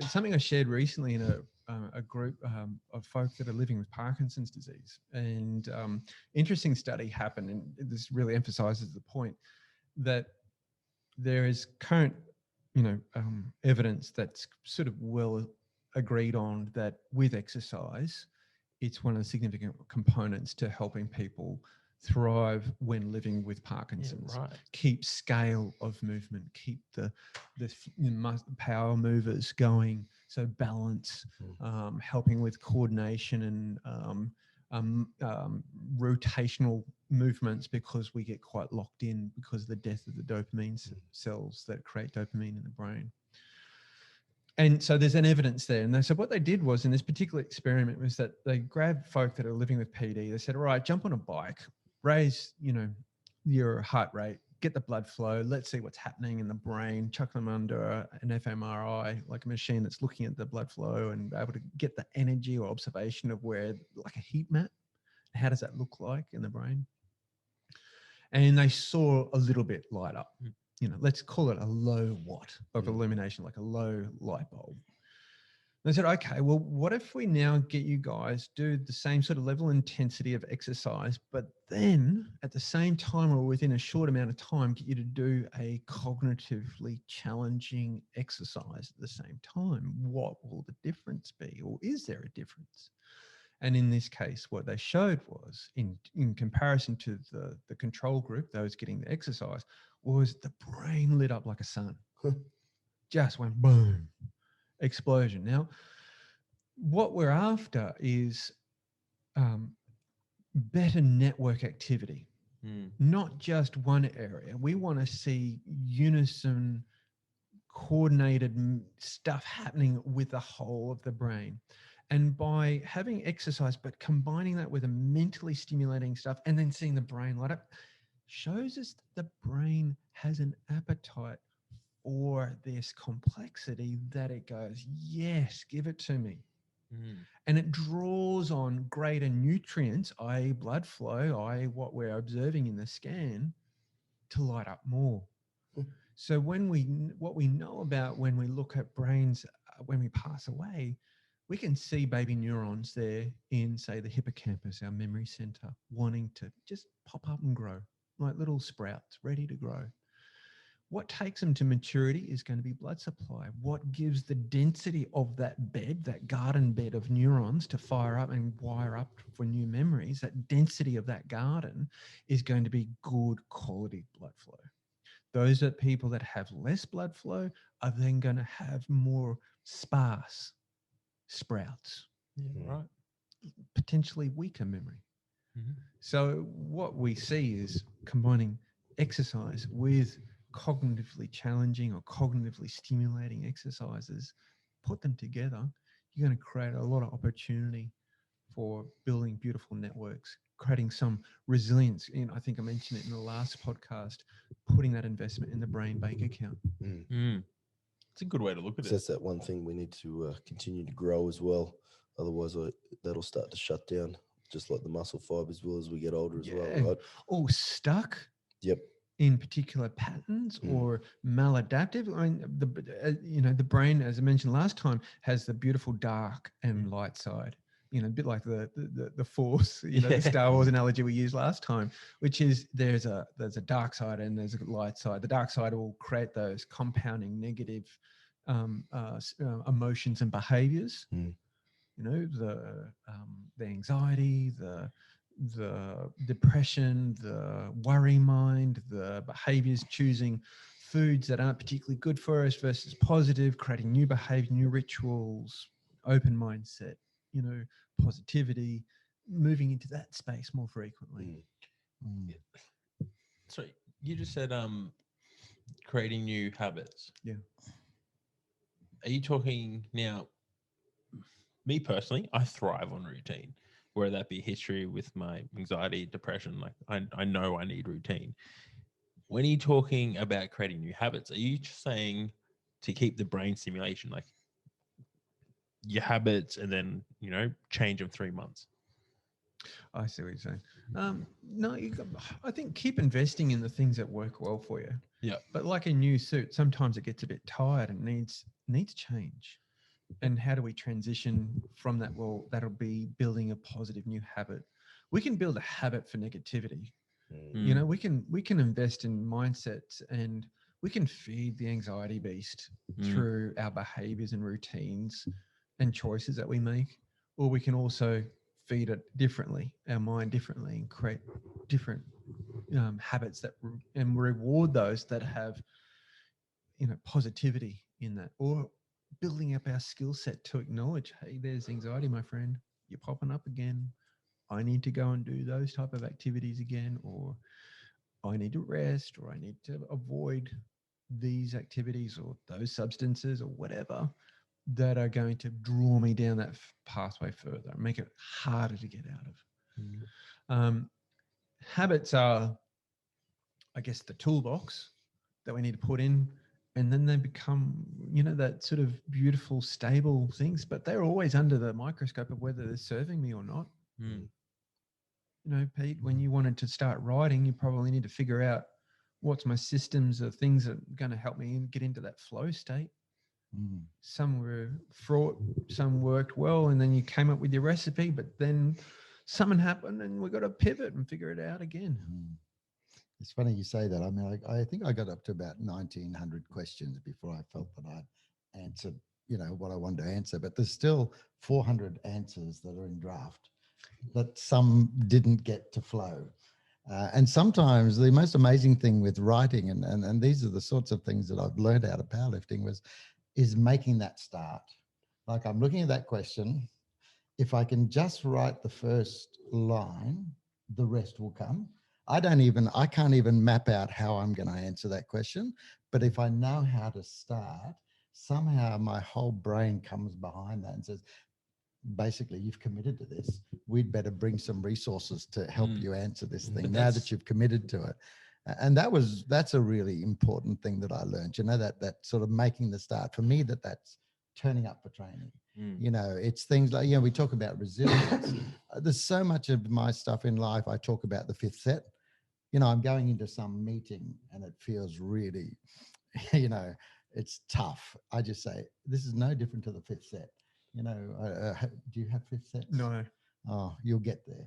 Something I shared recently in a group of folk that are living with Parkinson's disease. And interesting study happened, and this really emphasizes the point that there is current, evidence that's sort of well agreed on that with exercise, it's one of the significant components to helping people thrive when living with Parkinson's. Right. Keep scale of movement, keep the power movers going, so balance, helping with coordination and rotational movements, because we get quite locked in because of the death of the dopamine cells that create dopamine in the brain. And so there's an evidence there. And so what they did was, in this particular experiment, was that they grabbed folk that are living with PD. They said, all right, jump on a bike, raise, your heart rate, get the blood flow. Let's see what's happening in the brain. Chuck them under an fMRI, like a machine that's looking at the blood flow and able to get the energy or observation of where, like a heat map. How does that look like in the brain? And they saw a little bit light up. Let's call it a low watt of illumination, like a low light bulb. And I said, okay, well, what if we now get you guys do the same sort of level of intensity of exercise, but then at the same time or within a short amount of time, get you to do a cognitively challenging exercise at the same time? What will the difference be? Or is there a difference? And in this case, what they showed was, in comparison to the control group, those getting the exercise, was the brain lit up like a sun. Just went boom, explosion. Now, what we're after is better network activity, not just one area. We want to see unison, coordinated stuff happening with the whole of the brain. And by having exercise, but combining that with a mentally stimulating stuff and then seeing the brain light up, shows us that the brain has an appetite for this complexity, that it goes, yes, give it to me. And it draws on greater nutrients, i.e. blood flow, i.e. what we're observing in the scan, to light up more. So what we know about when we look at brains when we pass away, we can see baby neurons there in, say, the hippocampus, our memory center, wanting to just pop up and grow, like little sprouts ready to grow. What takes them to maturity is going to be blood supply. What gives the density of that bed, that garden bed of neurons to fire up and wire up for new memories, that density of that garden is going to be good quality blood flow. Those are people that have less blood flow are then going to have more sparse sprouts, Right. potentially weaker memory. Mhm. So what we see is combining exercise with cognitively challenging or cognitively stimulating exercises, put them together, you're going to create a lot of opportunity for building beautiful networks, creating some resilience. I think I mentioned it in the last podcast, putting that investment in the brain bank account. It's a good way to look at So it. that's that one thing we need to continue to grow as well. Otherwise, that'll start to shut down, just like the muscle fibers will as we get older as well, right? Or stuck Yep. in particular patterns or maladaptive. I mean, the brain, as I mentioned last time, has the beautiful dark and light side. A bit like the Force, the Star Wars analogy we used last time, which is there's a dark side and there's a light side. The dark side will create those compounding negative emotions and behaviors. The anxiety, the depression, the worry mind, the behaviors choosing foods that aren't particularly good for us versus positive, creating new behavior, new rituals, open mindset, positivity, moving into that space more frequently. So you just said creating new habits. Yeah. Are you talking now? Me personally, I thrive on routine, whether that be history with my anxiety, depression. Like I know I need routine. When you're talking about creating new habits, are you just saying to keep the brain stimulation, like your habits, and then change them 3 months? I see what you're saying. No, I think keep investing in the things that work well for you. Yeah. But like a new suit, sometimes it gets a bit tired and needs change. And how do we transition from that? Well, that'll be building a positive new habit. We can build a habit for negativity. We can invest in mindsets and we can feed the anxiety beast through our behaviors and routines and choices that we make, or we can also feed it differently, our mind differently, and create different habits that and reward those that have positivity in that, or building up our skill set to acknowledge, hey, there's anxiety, my friend, you're popping up again. I need to go and do those type of activities again, or I need to rest, or I need to avoid these activities or those substances or whatever that are going to draw me down that pathway further and make it harder to get out of. Habits are, I guess, the toolbox that we need to put in, and then they become, that sort of beautiful, stable things, but they're always under the microscope of whether they're serving me or not. Pete, when you wanted to start writing, you probably need to figure out what's my systems of things that are going to help me get into that flow state. Some were fraught, some worked well, and then you came up with your recipe, but then something happened and we got to pivot and figure it out again. It's funny you say that. I mean, I think I got up to about 1,900 questions before I felt that I'd answered, what I wanted to answer, but there's still 400 answers that are in draft that some didn't get to flow. And sometimes the most amazing thing with writing, and these are the sorts of things that I've learned out of powerlifting, is making that start. Like, I'm looking at that question. If I can just write the first line, the rest will come. I can't even map out how I'm going to answer that question. But if I know how to start, somehow my whole brain comes behind that and says, basically, you've committed to this. We'd better bring some resources to help you answer this thing now that you've committed to it. And that's a really important thing that I learned, that sort of making the start. For me, that's turning up for training. It's things like, we talk about resilience. There's so much of my stuff in life. I talk about the 5th set. I'm going into some meeting and it feels really, it's tough. I just say, this is no different to the 5th set. Do you have 5th sets? No. Oh, you'll get there.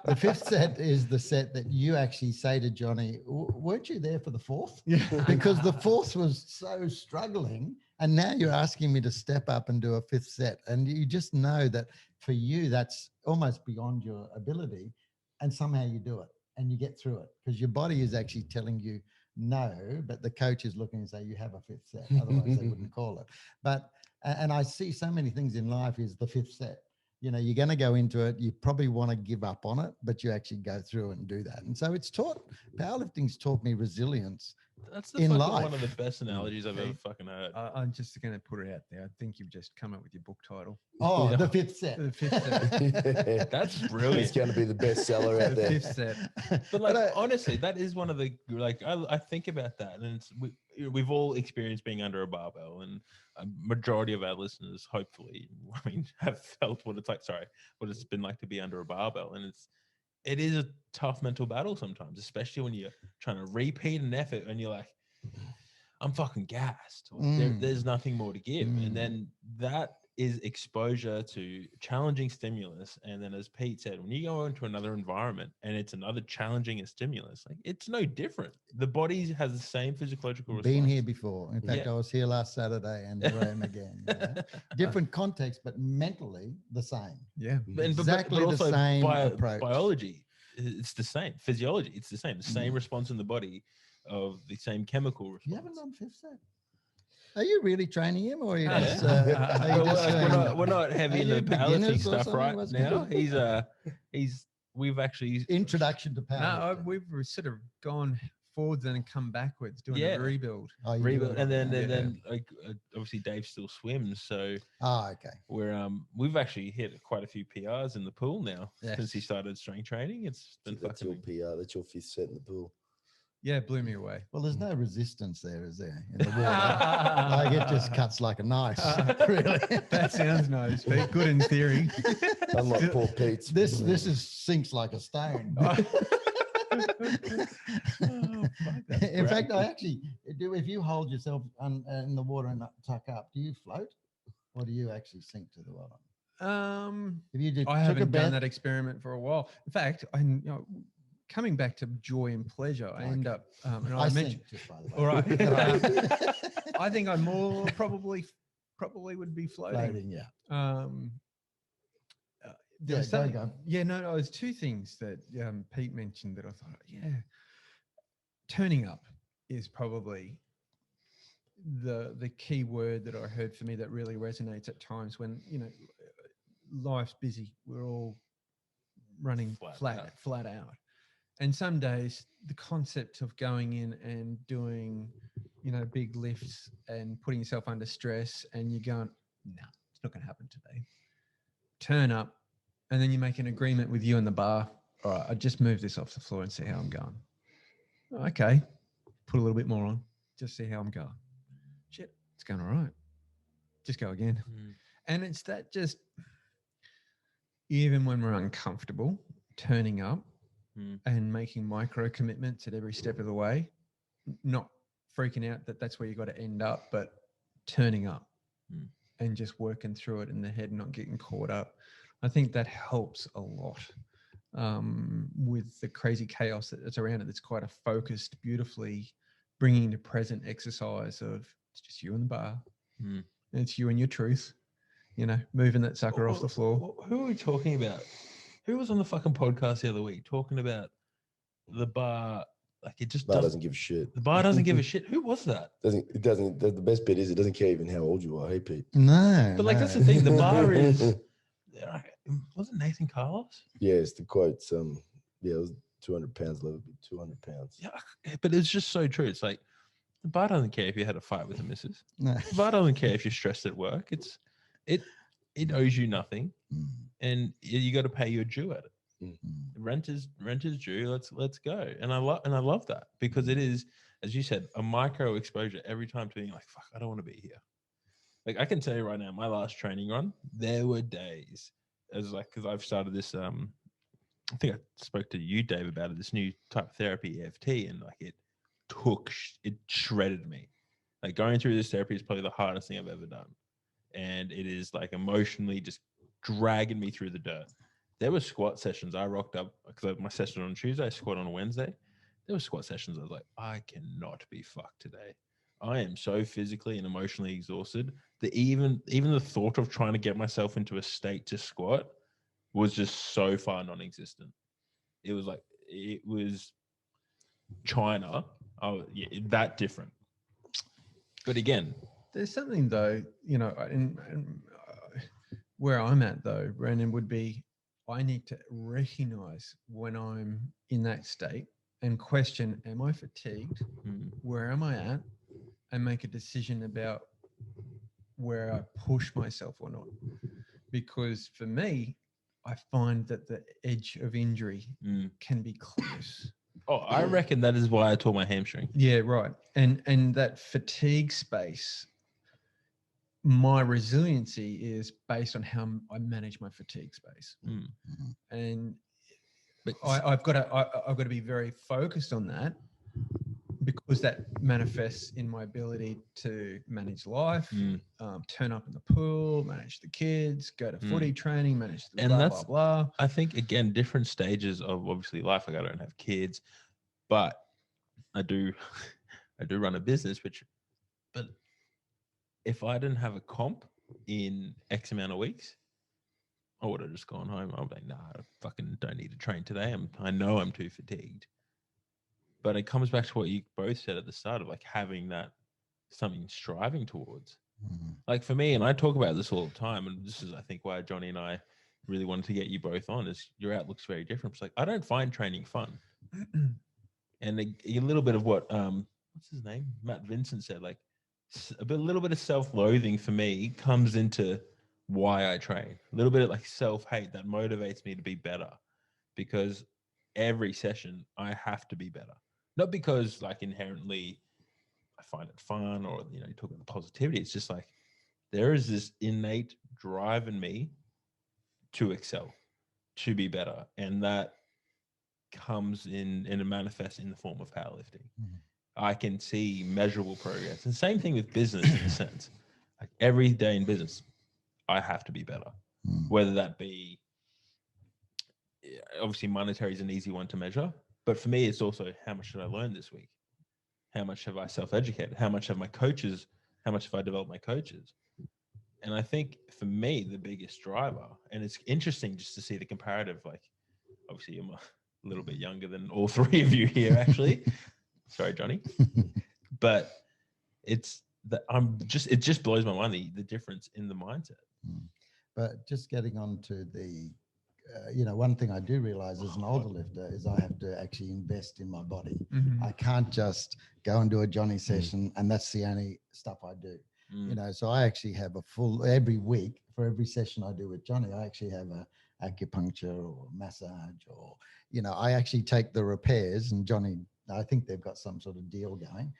The fifth set is the set that you actually say to Johnny, weren't you there for the fourth? Yeah. Because the fourth was so struggling. And now you're asking me to step up and do a fifth set. And you just know that for you, that's almost beyond your ability. And somehow you do it and you get through it because your body is actually telling you no, but the coach is looking and say, you have a fifth set. Otherwise they wouldn't call it. But, and I see so many things in life is the fifth set. You know, you're going to go into it. You probably want to give up on it, but you actually go through it and do that. And so it's powerlifting's taught me resilience. That's in one life. of the best analogies I've ever fucking heard. I'm just going to put it out there. I think you've just come up with your book title. Oh, the fifth set. The fifth set. That's brilliant. It's going to be the bestseller out The there. fifth set. But like, honestly, that is one of the, like, I think about that, and we've all experienced being under a barbell, and a majority of our listeners, hopefully, I mean, have felt what it's been like to be under a barbell, and it is a tough mental battle sometimes, especially when you're trying to repeat an effort and you're like, I'm fucking gassed. There's nothing more to give. And then that is exposure to challenging stimulus. And then as Pete said, when you go into another environment and it's another challenging stimulus, like it's no different. The body has the same physiological response. Been here before. In fact, I was here last Saturday and here I am again. You know? Different context, but mentally the same. Yeah. Exactly the same approach. Biology, it's the same. Physiology, it's the same. The same response in the body of the same chemical response. You haven't done fifth set. Are you really training him, or are you just? We're not heavy in the powerlifting stuff right now. We've actually introduction to power. No, we've sort of gone forwards and come backwards doing a rebuild. Rebuild, and then like obviously Dave still swims, so we've actually hit quite a few PRs in the pool now since he started strength training. It's been that's your PR. That's your fifth set in the pool. Yeah, blew me away. Well, there's no resistance there, is there, in the water? Like it just cuts like a knife. Really, that sounds nice. But good in theory. Unlike poor Pete's. This sinks like a stone. In fact, I actually do. If you hold yourself in the water and tuck up, do you float, or do you actually sink to the bottom? If you did, I haven't done that experiment for a while. In fact, coming back to joy and pleasure, I end up. And I mentioned, just by the way. all right. I think I more probably would be floating. Yeah. There's there's two things that Pete mentioned that I thought, turning up is probably the key word that I heard for me that really resonates at times when, life's busy. We're all running flat out. And some days the concept of going in and doing, big lifts and putting yourself under stress and you're going, no, it's not going to happen today. Turn up. And then you make an agreement with you in the bar. All right, I just move this off the floor and see how I'm going. Okay, put a little bit more on, just see how I'm going. Shit, it's going all right. Just go again. And it's that just, even when we're uncomfortable, turning up and making micro commitments at every step of the way, not freaking out that that's where you got to end up, but turning up and just working through it in the head, not getting caught up. I think that helps a lot with the crazy chaos that's around it. It's quite a focused, beautifully bringing into present exercise of it's just you in the bar. And it's you and your truth, moving that sucker off the floor. Who are we talking about? Who was on the fucking podcast the other week talking about the bar? Like it just doesn't give a shit. The bar doesn't give a shit. Who was that? It doesn't. The best bit is it doesn't care even how old you are. Hey, Pete. No. But like that's the thing. The bar is. Was it Nathan Carlos? Yes, the quotes. It was 200 pounds, level 200 pounds. Yeah, but it's just so true. It's like the bar doesn't care if you had a fight with the missus. No. The bar doesn't care if you're stressed at work. It owes you nothing, and you got to pay your due at it. Rent is due. Let's go. And I love that because it is, as you said, a micro exposure every time to being like, fuck, I don't want to be here. Like I can tell you right now, my last training run, there were days as like, cause I've started this, I think I spoke to you, Dave, about it, this new type of therapy, EFT, and like it shredded me. Like going through this therapy is probably the hardest thing I've ever done. And it is like emotionally just dragging me through the dirt. There were squat sessions I rocked up because my session on Tuesday, I squat on a Wednesday. There were squat sessions I was like, I cannot be fucked today. I am so physically and emotionally exhausted that even the thought of trying to get myself into a state to squat was just so far non-existent. It was China. Oh, yeah, that different. But again, There's something though, you know, where I'm at though, Brandon, would be I need to recognize when I'm in that state and question, am I fatigued? Where am I at? And make a decision about where I push myself or not. Because for me, I find that the edge of injury can be close. Oh, I reckon that is why I tore my hamstring. Yeah, right. And that fatigue space, my resiliency is based on how I manage my fatigue space. And But I've got to be very focused on that, because that manifests in my ability to manage life, turn up in the pool, manage the kids, go to footy training, manage the and blah, that's, blah, blah. I think, again, different stages of obviously life. Like I don't have kids, but I do run a business, but if I didn't have a comp in X amount of weeks, I would have just gone home. I'm like, nah, I fucking don't need to train today. I know I'm too fatigued. But it comes back to what you both said at the start of like having that something striving towards. Like for me, and I talk about this all the time, and this is, I think, why Johnny and I really wanted to get you both on, is your outlook's very different. It's like, I don't find training fun. And a little bit of what, what's his name? Matt Vincent said, like a little bit of self-loathing for me comes into why I train. A little bit of like self-hate that motivates me to be better, because every session I have to be better. Not because like inherently I find it fun or, you know, you talk about the positivity. It's just like there is this innate drive in me to excel, to be better. And that comes in and it manifests in the form of powerlifting. I can see measurable progress. And same thing with business in a sense. Like every day in business, I have to be better. Whether that be, obviously monetary is an easy one to measure, but for me, it's also how much did I learn this week? How much have I self-educated? How much have I developed my coaches? And I think for me, the biggest driver, and it's interesting just to see the comparative, like obviously I'm a little bit younger than all three of you here, actually. Sorry, Johnny. But it's that it just blows my mind, the difference in the mindset. But just getting on to the, you know, one thing I do realize as an older lifter is I have to actually invest in my body. I can't just go and do a Johnny session and that's the only stuff I do. You know, so I actually have a full, every week for every session I do with Johnny, I actually have a acupuncture or massage, or, you know, I actually take the repairs, and Johnny, I think they've got some sort of deal going.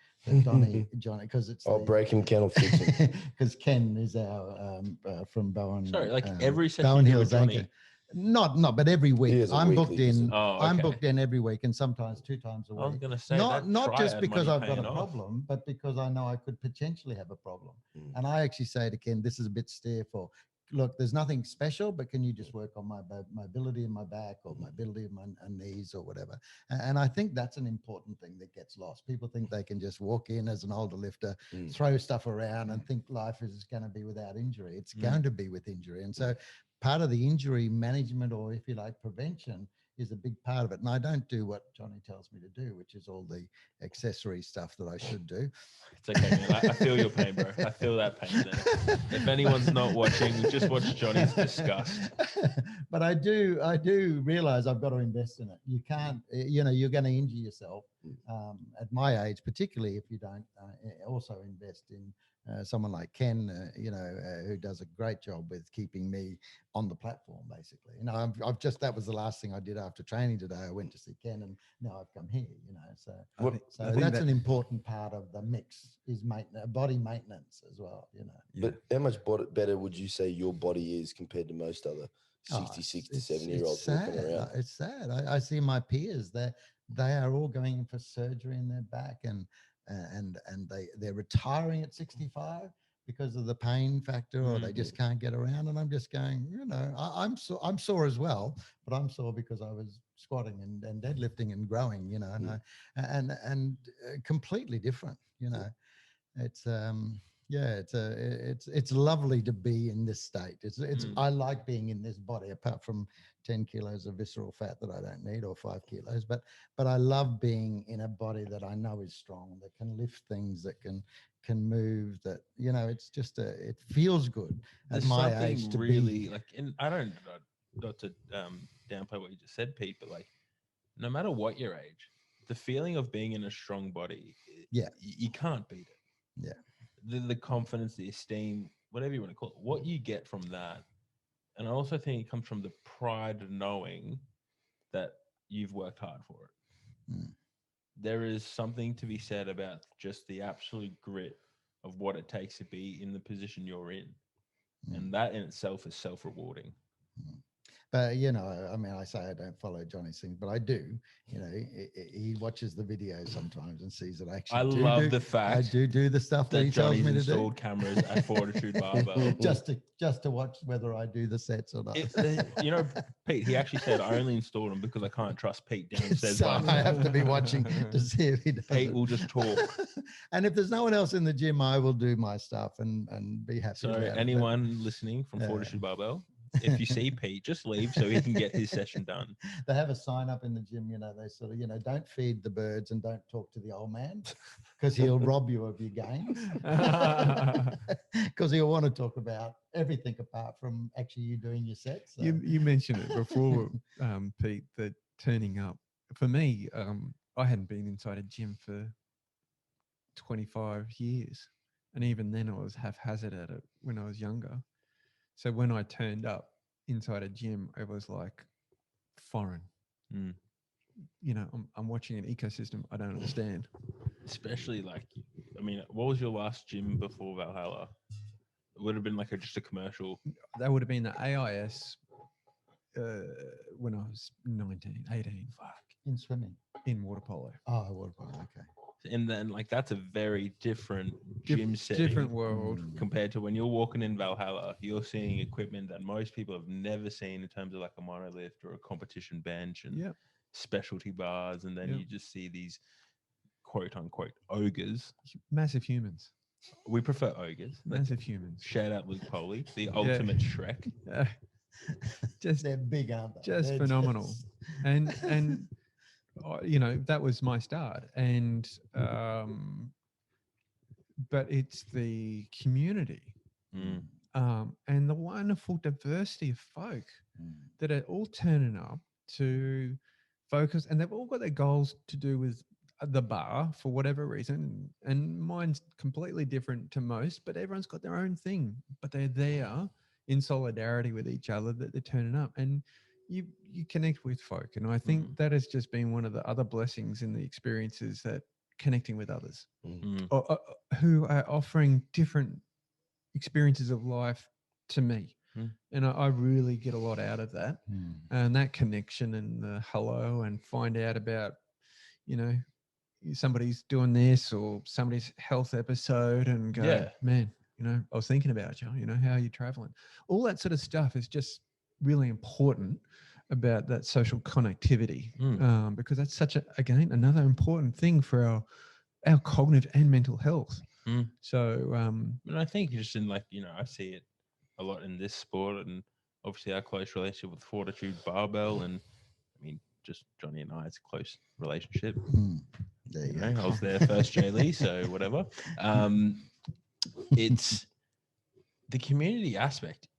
Johnny, because it's break him, Ken will fix him. Because Ken is our from Bowen. Sorry, like every session Bowen you do Hills with Johnny. Anchor. Not, but every week I'm booked in. Oh, okay. I'm booked in every week, and sometimes 2 times a week. I was gonna say not just because I've got a problem, but because I know I could potentially have a problem. And I actually say to Ken, this is a bit stiff, or look, there's nothing special, but can you just work on my mobility in my back or mobility in my knees or whatever? And I think that's an important thing that gets lost. People think they can just walk in as an older lifter, throw stuff around and think life is going to be without injury. It's going to be with injury. And so part of the injury management, or if you like, prevention, is a big part of it. And I don't do what Johnny tells me to do, which is all the accessory stuff that I should do. It's okay, man. I feel your pain, bro. I feel that pain there. If anyone's not watching, just watch Johnny's disgust. But I do realize I've got to invest in it. You can't, you know, you're going to injure yourself at my age, particularly if you don't also invest in someone like Ken, you know, who does a great job with keeping me on the platform, basically. You know, I've just, that was the last thing I did after training today. I went to see Ken, and now I've come here, you know. So, I think that's an important part of the mix, is body maintenance as well, you know. But how much better would you say your body is compared to most other 66 to 70-year-olds walking around? It's sad. I see my peers, they are all going in for surgery in their back, and they're retiring at 65, because of the pain factor, or they just can't get around. And I'm just going, I'm sore as well, but I'm sore because I was squatting and deadlifting and growing, and completely different, It's it's lovely to be in this state. I like being in this body, apart from 10 kilos of visceral fat that I don't need, or 5 kilos, but I love being in a body that I know is strong, that can lift things, that can move, that it's just it feels good at my age to really be. like, and I don't, not to downplay what you just said, Pete, but like, no matter what your age, the feeling of being in a strong body, you can't beat it. Yeah. The confidence, the esteem, whatever you want to call it, what you get from that. And I also think it comes from the pride of knowing that you've worked hard for it. There is something to be said about just the absolute grit of what it takes to be in the position you're in. And that in itself is self-rewarding. But I mean, I say I don't follow Johnny's thing, but I do. He watches the videos sometimes and sees that I actually love the fact I do the stuff that he tells me to do. Installed cameras at Fortitude Barbell just to watch whether I do the sets or not. Pete, he actually said, I only installed them because I can't trust Pete downstairs. So I have to be watching to see if he does. Pete will just talk. And if there's no one else in the gym, I will do my stuff and be happy. So anyone listening from Fortitude Barbell, if you see Pete, just leave so he can get his session done. They have a sign up in the gym, they sort of, don't feed the birds and don't talk to the old man, because he'll rob you of your gains. Because he'll want to talk about everything apart from actually you doing your sets. So. You mentioned it before, Pete, that turning up. For me, I hadn't been inside a gym for 25 years. And even then I was haphazard at it when I was younger. So when I turned up inside a gym, it was like foreign. I'm watching an ecosystem I don't understand. Especially what was your last gym before Valhalla? It would have been like just a commercial. That would have been the AIS when I was 19, 18. Fuck. In swimming? In water polo. Oh, water polo, okay. And then that's a very different gym setting. Different world. Compared to when you're walking in Valhalla, you're seeing equipment that most people have never seen in terms of like a monolift or a competition bench and specialty bars. And then you just see these quote unquote ogres. Massive humans. We prefer ogres. Massive humans. Shout out Luke Poley, the ultimate Shrek. Just they're big, aren't they? Just they're phenomenal. And that was my start. And but it's the community and the wonderful diversity of folk that are all turning up to focus, and they've all got their goals to do with the bar for whatever reason. And mine's completely different to most, but everyone's got their own thing. But they're there in solidarity with each other, that they're turning up. And you connect with folk. And I think that has just been one of the other blessings in the experiences, that connecting with others or, who are offering different experiences of life to me. And I really get a lot out of that. And that connection and the hello, and find out about, somebody's doing this or somebody's health episode, and go, man, I was thinking about you, how are you traveling? All that sort of stuff is just really important about that social connectivity, because that's such another important thing for our cognitive and mental health. So, and I think just in I see it a lot in this sport, and obviously our close relationship with Fortitude Barbell, and I mean, just Johnny and I, it's a close relationship. There you go. I was there first, Jay Lee, so whatever. It's the community aspect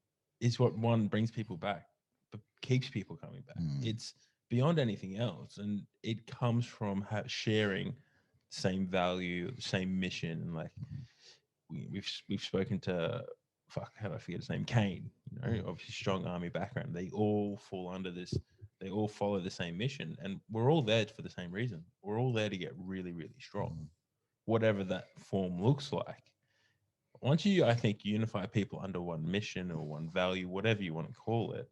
is what brings people back, but keeps people coming back. It's beyond anything else, and it comes from sharing the same value, the same mission. And we've spoken to how do I forget his name? Kane. Obviously strong army background. They all fall under this. They all follow the same mission, and we're all there for the same reason. We're all there to get really, really strong, whatever that form looks like. Once you, I think, unify people under one mission or one value, whatever you want to call it,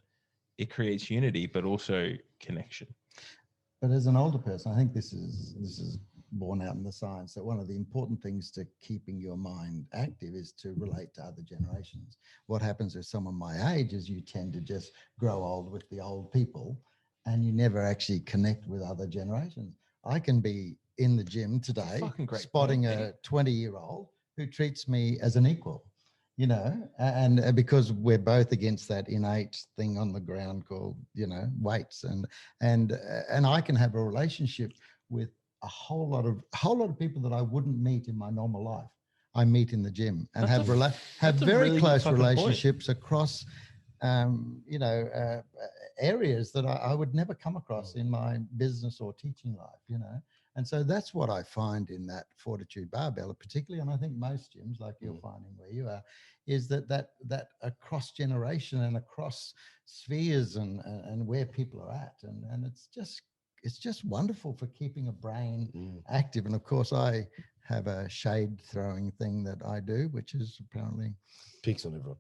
it creates unity, but also connection. But as an older person, I think this is borne out in the science that one of the important things to keeping your mind active is to relate to other generations. What happens with someone my age is you tend to just grow old with the old people and you never actually connect with other generations. I can be in the gym today spotting a 20-year-old who treats me as an equal, you know, and because we're both against that innate thing on the ground called, you know, weights, and I can have a relationship with a whole lot of people that I wouldn't meet in my normal life. I meet in the gym and have very really close relationships across, you know, areas that I would never come across in my business or teaching life, you know. And so that's what I find in that Fortitude Barbell, particularly, and I think most gyms, like you're finding where you are, is that across generation and across spheres and where people are at, and it's just wonderful for keeping a brain active. And of course, I have a shade throwing thing that I do, which is apparently picks on everyone.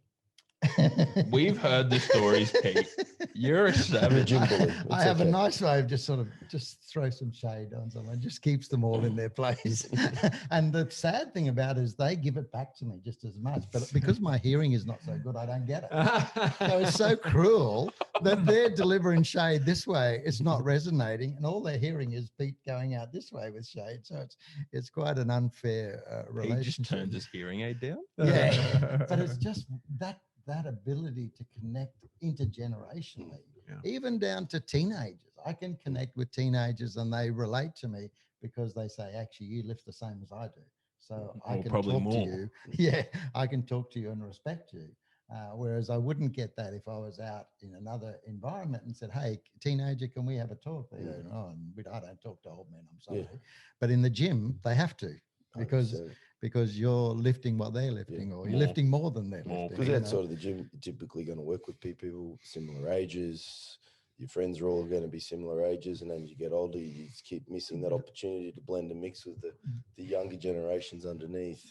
We've heard the stories, Pete. You're a savage. I have a nice way of just throw some shade on someone, just keeps them all in their place. And the sad thing about it is they give it back to me just as much, but because my hearing is not so good, I don't get it. So it's so cruel that they're delivering shade this way, it's not resonating, and all they're hearing is Pete going out this way with shade. So it's quite an unfair relationship. He just turns his hearing aid down. Yeah, but it's just that ability to connect intergenerationally, even down to teenagers. I can connect with teenagers and they relate to me because they say, actually, you lift the same as I do. So I can talk to you. Yeah, I can talk to you and respect you. Whereas I wouldn't get that if I was out in another environment and said, hey, teenager, can we have a talk? They go, oh, I don't talk to old men, I'm sorry. Yeah. But in the gym, they have to. Because you're lifting what they're lifting, or you're lifting more than they're lifting. Because outside of the gym, you're typically going to work with people similar ages. Your friends are all going to be similar ages, and as you get older, you just keep missing that opportunity to blend and mix with the younger generations underneath.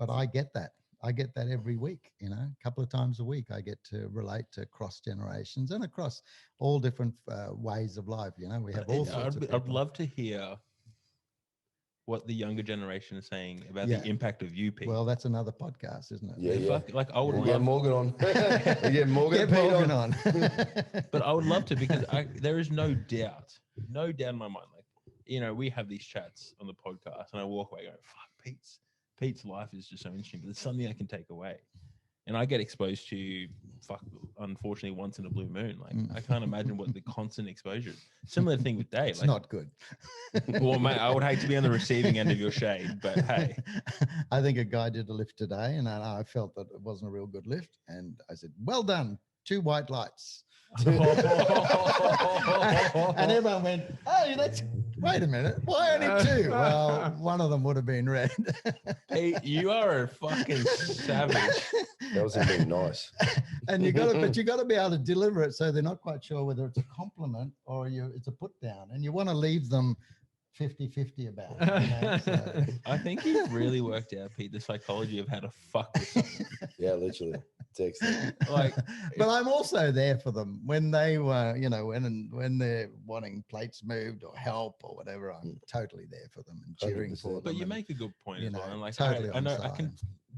But I get that. I get that every week, you know, a couple of times a week. I get to relate to cross generations and across all different ways of life. You know, we have all sorts of people. I'd love to hear what the younger generation is saying about the impact of you, Pete. Well, that's another podcast, isn't it? Yeah. Like I would love get Morgan on. Get Morgan on. But I would love to, because there is no doubt in my mind. Like, you know, we have these chats on the podcast, and I walk away going, "Fuck, Pete's life is just so interesting." But it's something I can take away, and I get exposed to unfortunately once in a blue moon. Like I can't imagine what the constant exposure is. Similar thing with Dave. It's not good. Well, mate, I would hate to be on the receiving end of your shade, but hey. I think a guy did a lift today, and I felt that it wasn't a real good lift, and I said, "Well done, 2 white lights." And everyone went, "Oh, wait a minute, why only 2?" Well, one of them would have been red. Pete, you are a fucking savage. That was really nice. And you got to be able to deliver it so they're not quite sure whether it's a compliment or it's a put down, and you want to leave them 50-50 about it. You know? So. I think you've really worked out, Pete, the psychology of how to fuck with someone. Yeah, literally. But I'm also there for them when they were, you know, when they're wanting plates moved or help or whatever. I'm totally there for them and cheering 100%. For them. But you make a good point as well. And like, totally I know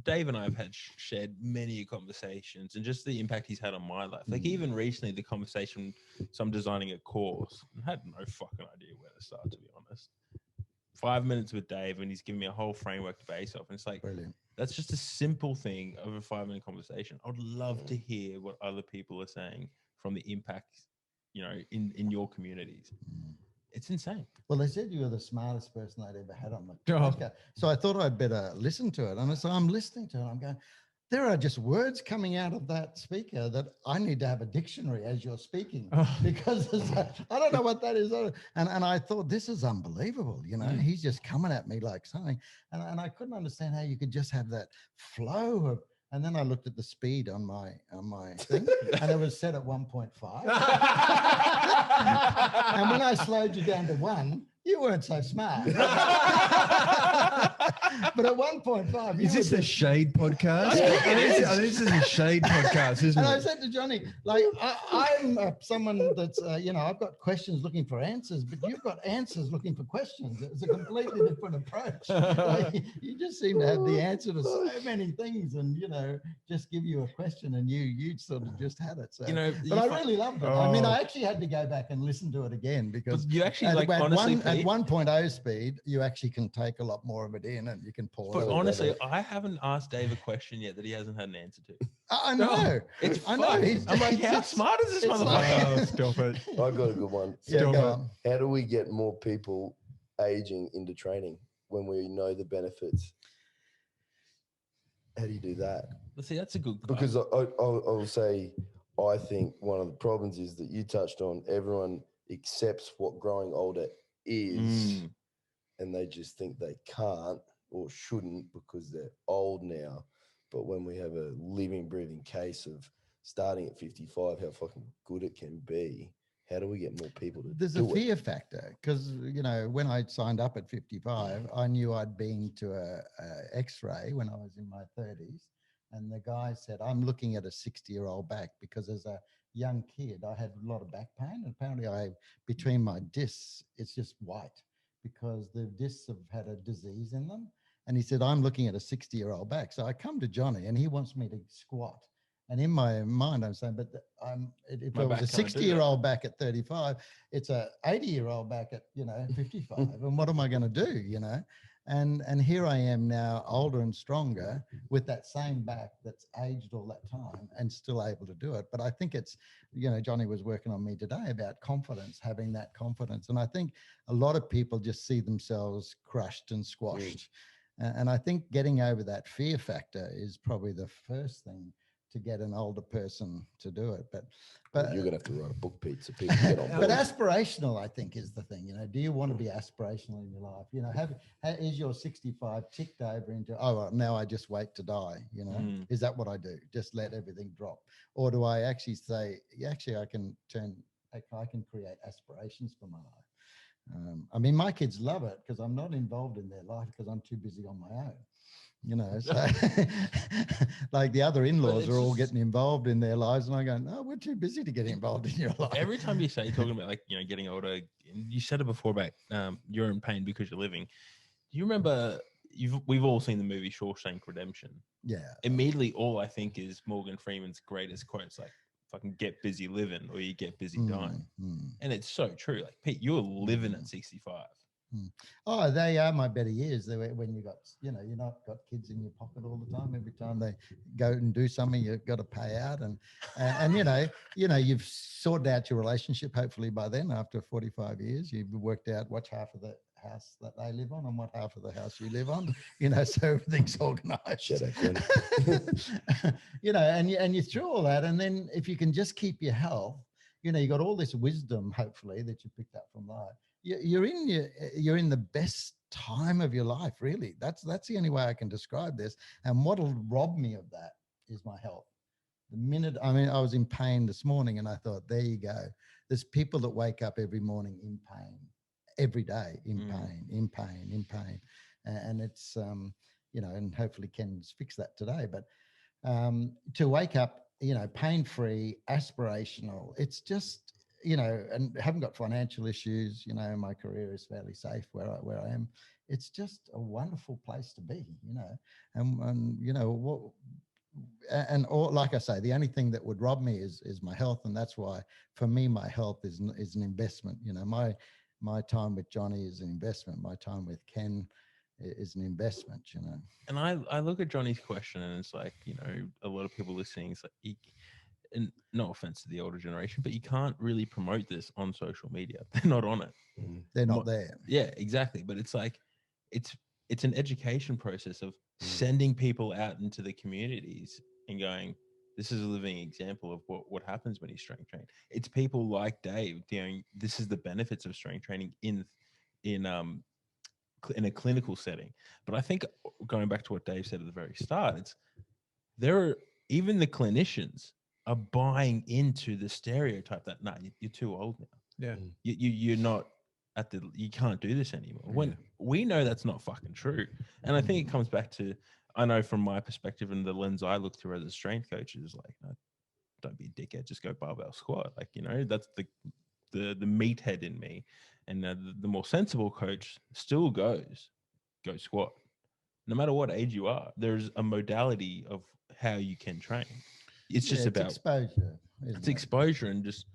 Dave and I have had shared many conversations, and just the impact he's had on my life. Like even recently, the conversation. So I'm designing a course. I had no fucking idea where to start, to be honest. 5 minutes with Dave, and he's giving me a whole framework to base off. And it's like, brilliant. That's just a simple thing of a 5-minute conversation. I would love to hear what other people are saying from the impact, you know, in your communities. It's insane. Well, they said you were the smartest person I'd ever had on the podcast. So I thought I'd better listen to it. And so I'm listening to it. I'm going, there are just words coming out of that speaker that I need to have a dictionary as you're speaking, because I don't know what that is. And I thought, this is unbelievable. You know, he's just coming at me like something. And I couldn't understand how you could just have that flow of, and then I looked at the speed on my thing, and it was set at 1.5. And when I slowed you down to 1, you weren't so smart. But at 1.5, Is this a shade podcast? This is a shade podcast, isn't and it? I said to Johnny, like, I'm someone that's, I've got questions looking for answers, but you've got answers looking for questions. It's a completely different approach. Like, you just seem to have the answer to so many things, and just give you a question, and you sort of just had it. So, but I really loved it. I mean, I actually had to go back and listen to it again because you actually at honestly, at 1.0 speed, you actually can take a lot more of it in, and you can pause. But honestly, I haven't asked Dave a question yet that he hasn't had an answer to. I know. It's I fun. know. I'm like, how smart is this motherfucker? Stop it. I got a good one. Yeah, go on. How do we get more people aging into training when we know the benefits? How do you do that? Let's see, that's a good Because I'll say, I think one of the problems is that you touched on, everyone accepts what growing older is, and they just think they can't or shouldn't because they're old now. But when we have a living, breathing case of starting at 55, how fucking good it can be, how do we get more people to There's do a fear factor because, when I signed up at 55, I knew I'd been to a X-ray when I was in my 30s. And the guy said, I'm looking at a 60-year-old back because as a young kid, I had a lot of back pain. And apparently between my discs, it's just white because the discs have had a disease in them. And he said, I'm looking at a 60-year-old back. So I come to Johnny and he wants me to squat. And in my mind, I'm saying, but if I was a 60-year-old back at 35, it's a 80-year-old back at, 55. And what am I going to do, And here I am now, older and stronger, with that same back that's aged all that time and still able to do it. But I think it's, Johnny was working on me today about confidence, having that confidence. And I think a lot of people just see themselves crushed and squashed. And I think getting over that fear factor is probably the first thing to get an older person to do it. But you're gonna have to write a book, Pete, so people get on board. But aspirational, I think, is the thing. Do you want to be aspirational in your life? Is your 65 ticked over into, well, now I just wait to die? Is that what I do? Just let everything drop, or do I actually say, actually, I can create aspirations for my life? I mean, my kids love it because I'm not involved in their life because I'm too busy on my own. So like the other in-laws are all getting involved in their lives, and I go, no, we're too busy to get involved in your life. Every time you say, talking about getting older, you said it before about you're in pain because you're living. Do you remember? We've all seen the movie Shawshank Redemption. Yeah. Immediately, all I think is Morgan Freeman's greatest quotes, like "fucking get busy living" or "you get busy dying," and it's so true. Like Pete, you're living at 65. Oh, they are my better years. They were when you got, you're not got kids in your pocket all the time. Every time they go and do something, you've got to pay out, and you've sorted out your relationship. Hopefully by then, after 45 years, you've worked out what half of the house that they live on and what half of the house you live on. So everything's organised. Shut up, Glenn. And you through all that, and then if you can just keep your health, you got all this wisdom, hopefully, that you picked up from life. You're in the best time of your life, really. That's the only way I can describe this. And what'll rob me of that is my health. The minute, I was in pain this morning, and I thought, there you go. There's people that wake up every morning in pain, every day in pain. And it's, and hopefully Ken's fixed that today. But to wake up, pain-free, aspirational, it's just, and haven't got financial issues, my career is fairly safe where I am. It's just a wonderful place to be, like I say, the only thing that would rob me is my health. And that's why for me, my health is an investment. My time with Johnny is an investment. My time with Ken is an investment, And I look at Johnny's question, and it's like, a lot of people listening, it's like, and no offense to the older generation, but you can't really promote this on social media. They're not on it. They're not there. Yeah, exactly. But it's like, it's an education process of sending people out into the communities and going, this is a living example of what happens when you strength train. It's people like Dave, this is the benefits of strength training in a clinical setting. But I think going back to what Dave said at the very start, even the clinicians are buying into the stereotype that you're too old now. Yeah, you're not you can't do this anymore. When we know that's not fucking true. And I think it comes back to, I know from my perspective and the lens I look through as a strength coach is like, no, don't be a dickhead, just go barbell squat. Like, that's the meathead in me. And the more sensible coach still go squat. No matter what age you are, there's a modality of how you can train. It's just about exposure. It's exposure and just,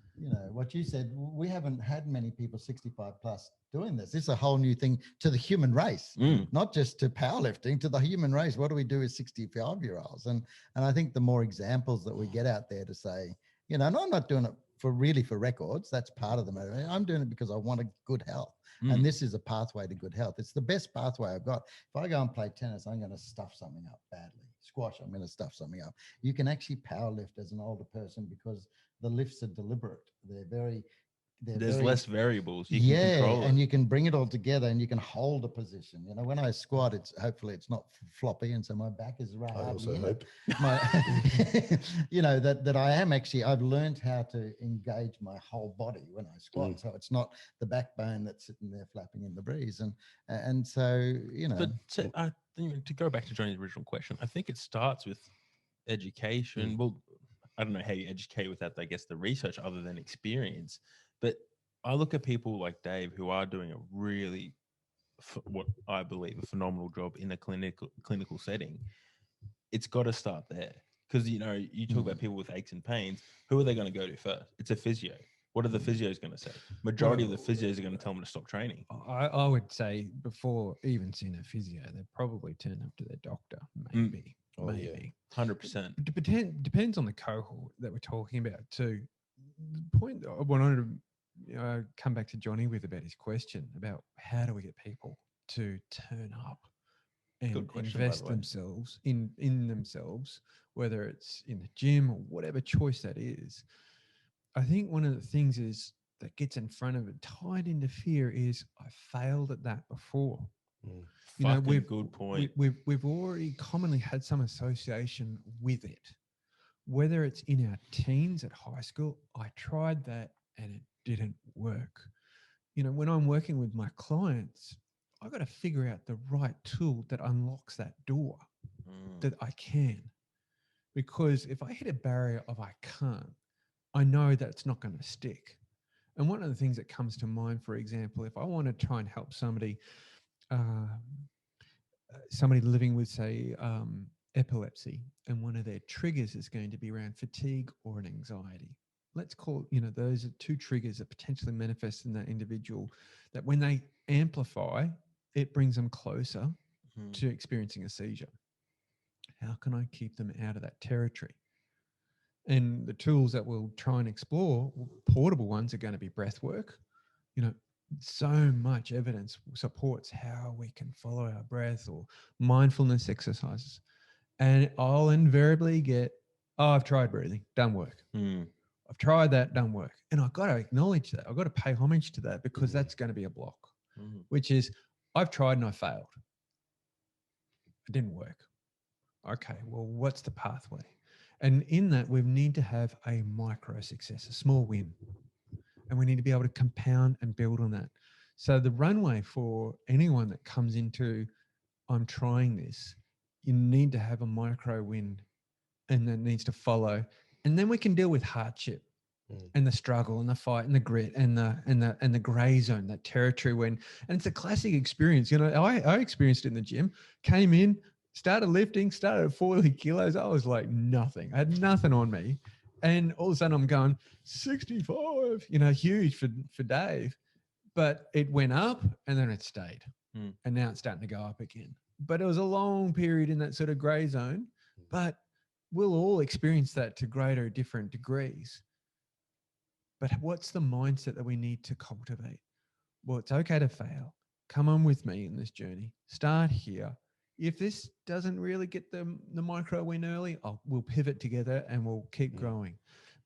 what you said, we haven't had many people 65 plus doing this. This is a whole new thing to the human race, not just to powerlifting, to the human race. What do we do with 65-year-olds? And I think the more examples that we get out there to say, and I'm not doing it for records. That's part of the matter. I'm doing it because I want a good health. And this is a pathway to good health. It's the best pathway I've got. If I go and play tennis, I'm going to stuff something up badly. Squash, I'm going to stuff something up. You can actually power lift as an older person because the lifts are deliberate. There's less variables. You can control it. And you can bring it all together and you can hold a position. When I squat, hopefully it's not floppy, and so my back is right. I also hope. That I am actually. I've learned how to engage my whole body when I squat, so it's not the backbone that's sitting there flapping in the breeze. And so But to go back to Johnny's original question, I think it starts with education. Well, I don't know how you educate without, I guess, the research other than experience. But I look at people like Dave who are doing a really, what I believe, a phenomenal job in a clinical setting. It's got to start there because, you talk about people with aches and pains. Who are they going to go to first? It's a physio. What are the physios going to say? Majority of the physios are going to tell them to stop training. I would say before even seeing a physio, they'd probably turn up to their doctor, maybe. Maybe 100%. Depends on the cohort that we're talking about too. The point I wanted to come back to Johnny with about his question about how do we get people to turn up and invest themselves in themselves, whether it's in the gym or whatever choice that is. I think one of the things is that gets in front of it, tied into fear, is I failed at that before. Good point. We've already commonly had some association with it, whether it's in our teens at high school. I tried that and it didn't work. When I'm working with my clients, I got to figure out the right tool that unlocks that door that I can. Because if I hit a barrier of I can't, I know that it's not going to stick. And one of the things that comes to mind, for example, if I want to try and help somebody living with, say, epilepsy, and one of their triggers is going to be around fatigue or an anxiety. Let's call, those are two triggers that potentially manifest in that individual that when they amplify, it brings them closer to experiencing a seizure. How can I keep them out of that territory? And the tools that we'll try and explore, portable ones, are going to be breath work. So much evidence supports how we can follow our breath, or mindfulness exercises. And I'll invariably get, I've tried breathing, don't work. I've tried that, don't work. And I've got to acknowledge that. I've got to pay homage to that, because that's going to be a block, which is I've tried and I failed. It didn't work. Okay, well, what's the pathway? And in that, we need to have a micro success, a small win. And we need to be able to compound and build on that. So the runway for anyone that comes into, I'm trying this, you need to have a micro win, and that needs to follow. And then we can deal with hardship and the struggle and the fight and the grit and the gray zone, that territory and it's a classic experience. I experienced it in the gym, came in, started lifting, started at 40 kilos. I was like nothing. I had nothing on me. And all of a sudden I'm going 65, huge for Dave. But it went up and then it stayed. And now it's starting to go up again. But it was a long period in that sort of gray zone. But we'll all experience that to greater, different degrees. But what's the mindset that we need to cultivate? Well, it's okay to fail. Come on with me in this journey. Start here. If this doesn't really get the micro win early, we'll pivot together and we'll keep growing.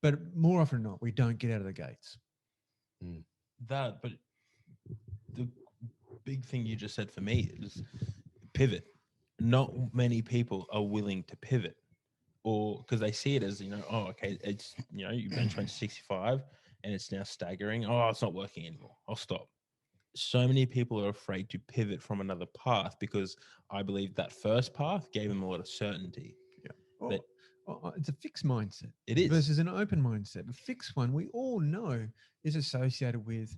But more often than not, we don't get out of the gates. But the big thing you just said for me is pivot. Not many people are willing to pivot, or because they see it as, it's, you bench press 65 and it's now staggering. Oh, it's not working anymore. I'll stop. so many people are afraid to pivot from another path because I believe that first path gave them a lot of certainty. That- It's a fixed mindset. It is. Versus an open mindset. A fixed one, we all know, is associated with,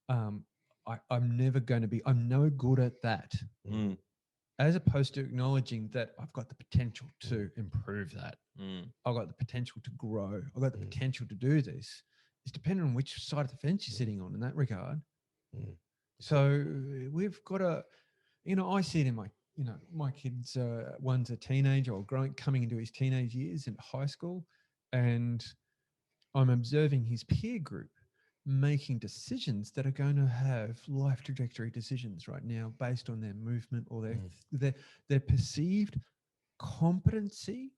I'm never going to be, I'm no good at that. Mm, As opposed to acknowledging that I've got the potential to improve that. I've got the potential to grow. I've got the potential to do this. It's dependent on which side of the fence you're sitting on in that regard. So we've got to, I see it in my kids, one's a teenager or coming into his teenage years in high school, and I'm observing his peer group making decisions that are going to have life trajectory decisions right now based on their movement or their perceived competency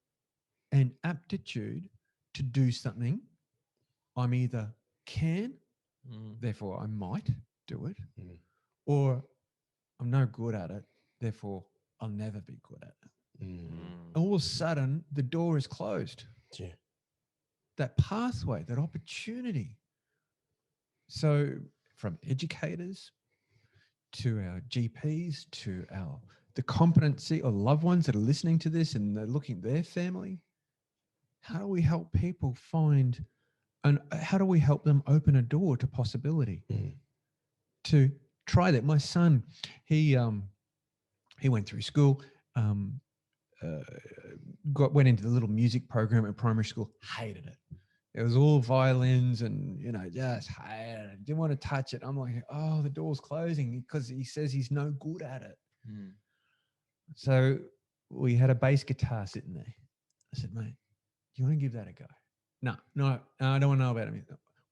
and aptitude to do something. I'm either can, therefore I might do it, or I'm no good at it, therefore I'll never be good at it. All of a sudden, the door is closed. Yeah. That pathway, that opportunity. So from educators to our GPs to the competency or loved ones that are listening to this and they're looking at their family, how do we help people find and how do we help them open a door to possibility to try that? My son, he went through school, went into the little music program at primary school, hated it. It was all violins and, just hated it. Didn't want to touch it. I'm like, oh, the door's closing because he says he's no good at it. So we had a bass guitar sitting there. I said, mate, do you want to give that a go? No, I don't want to know about it.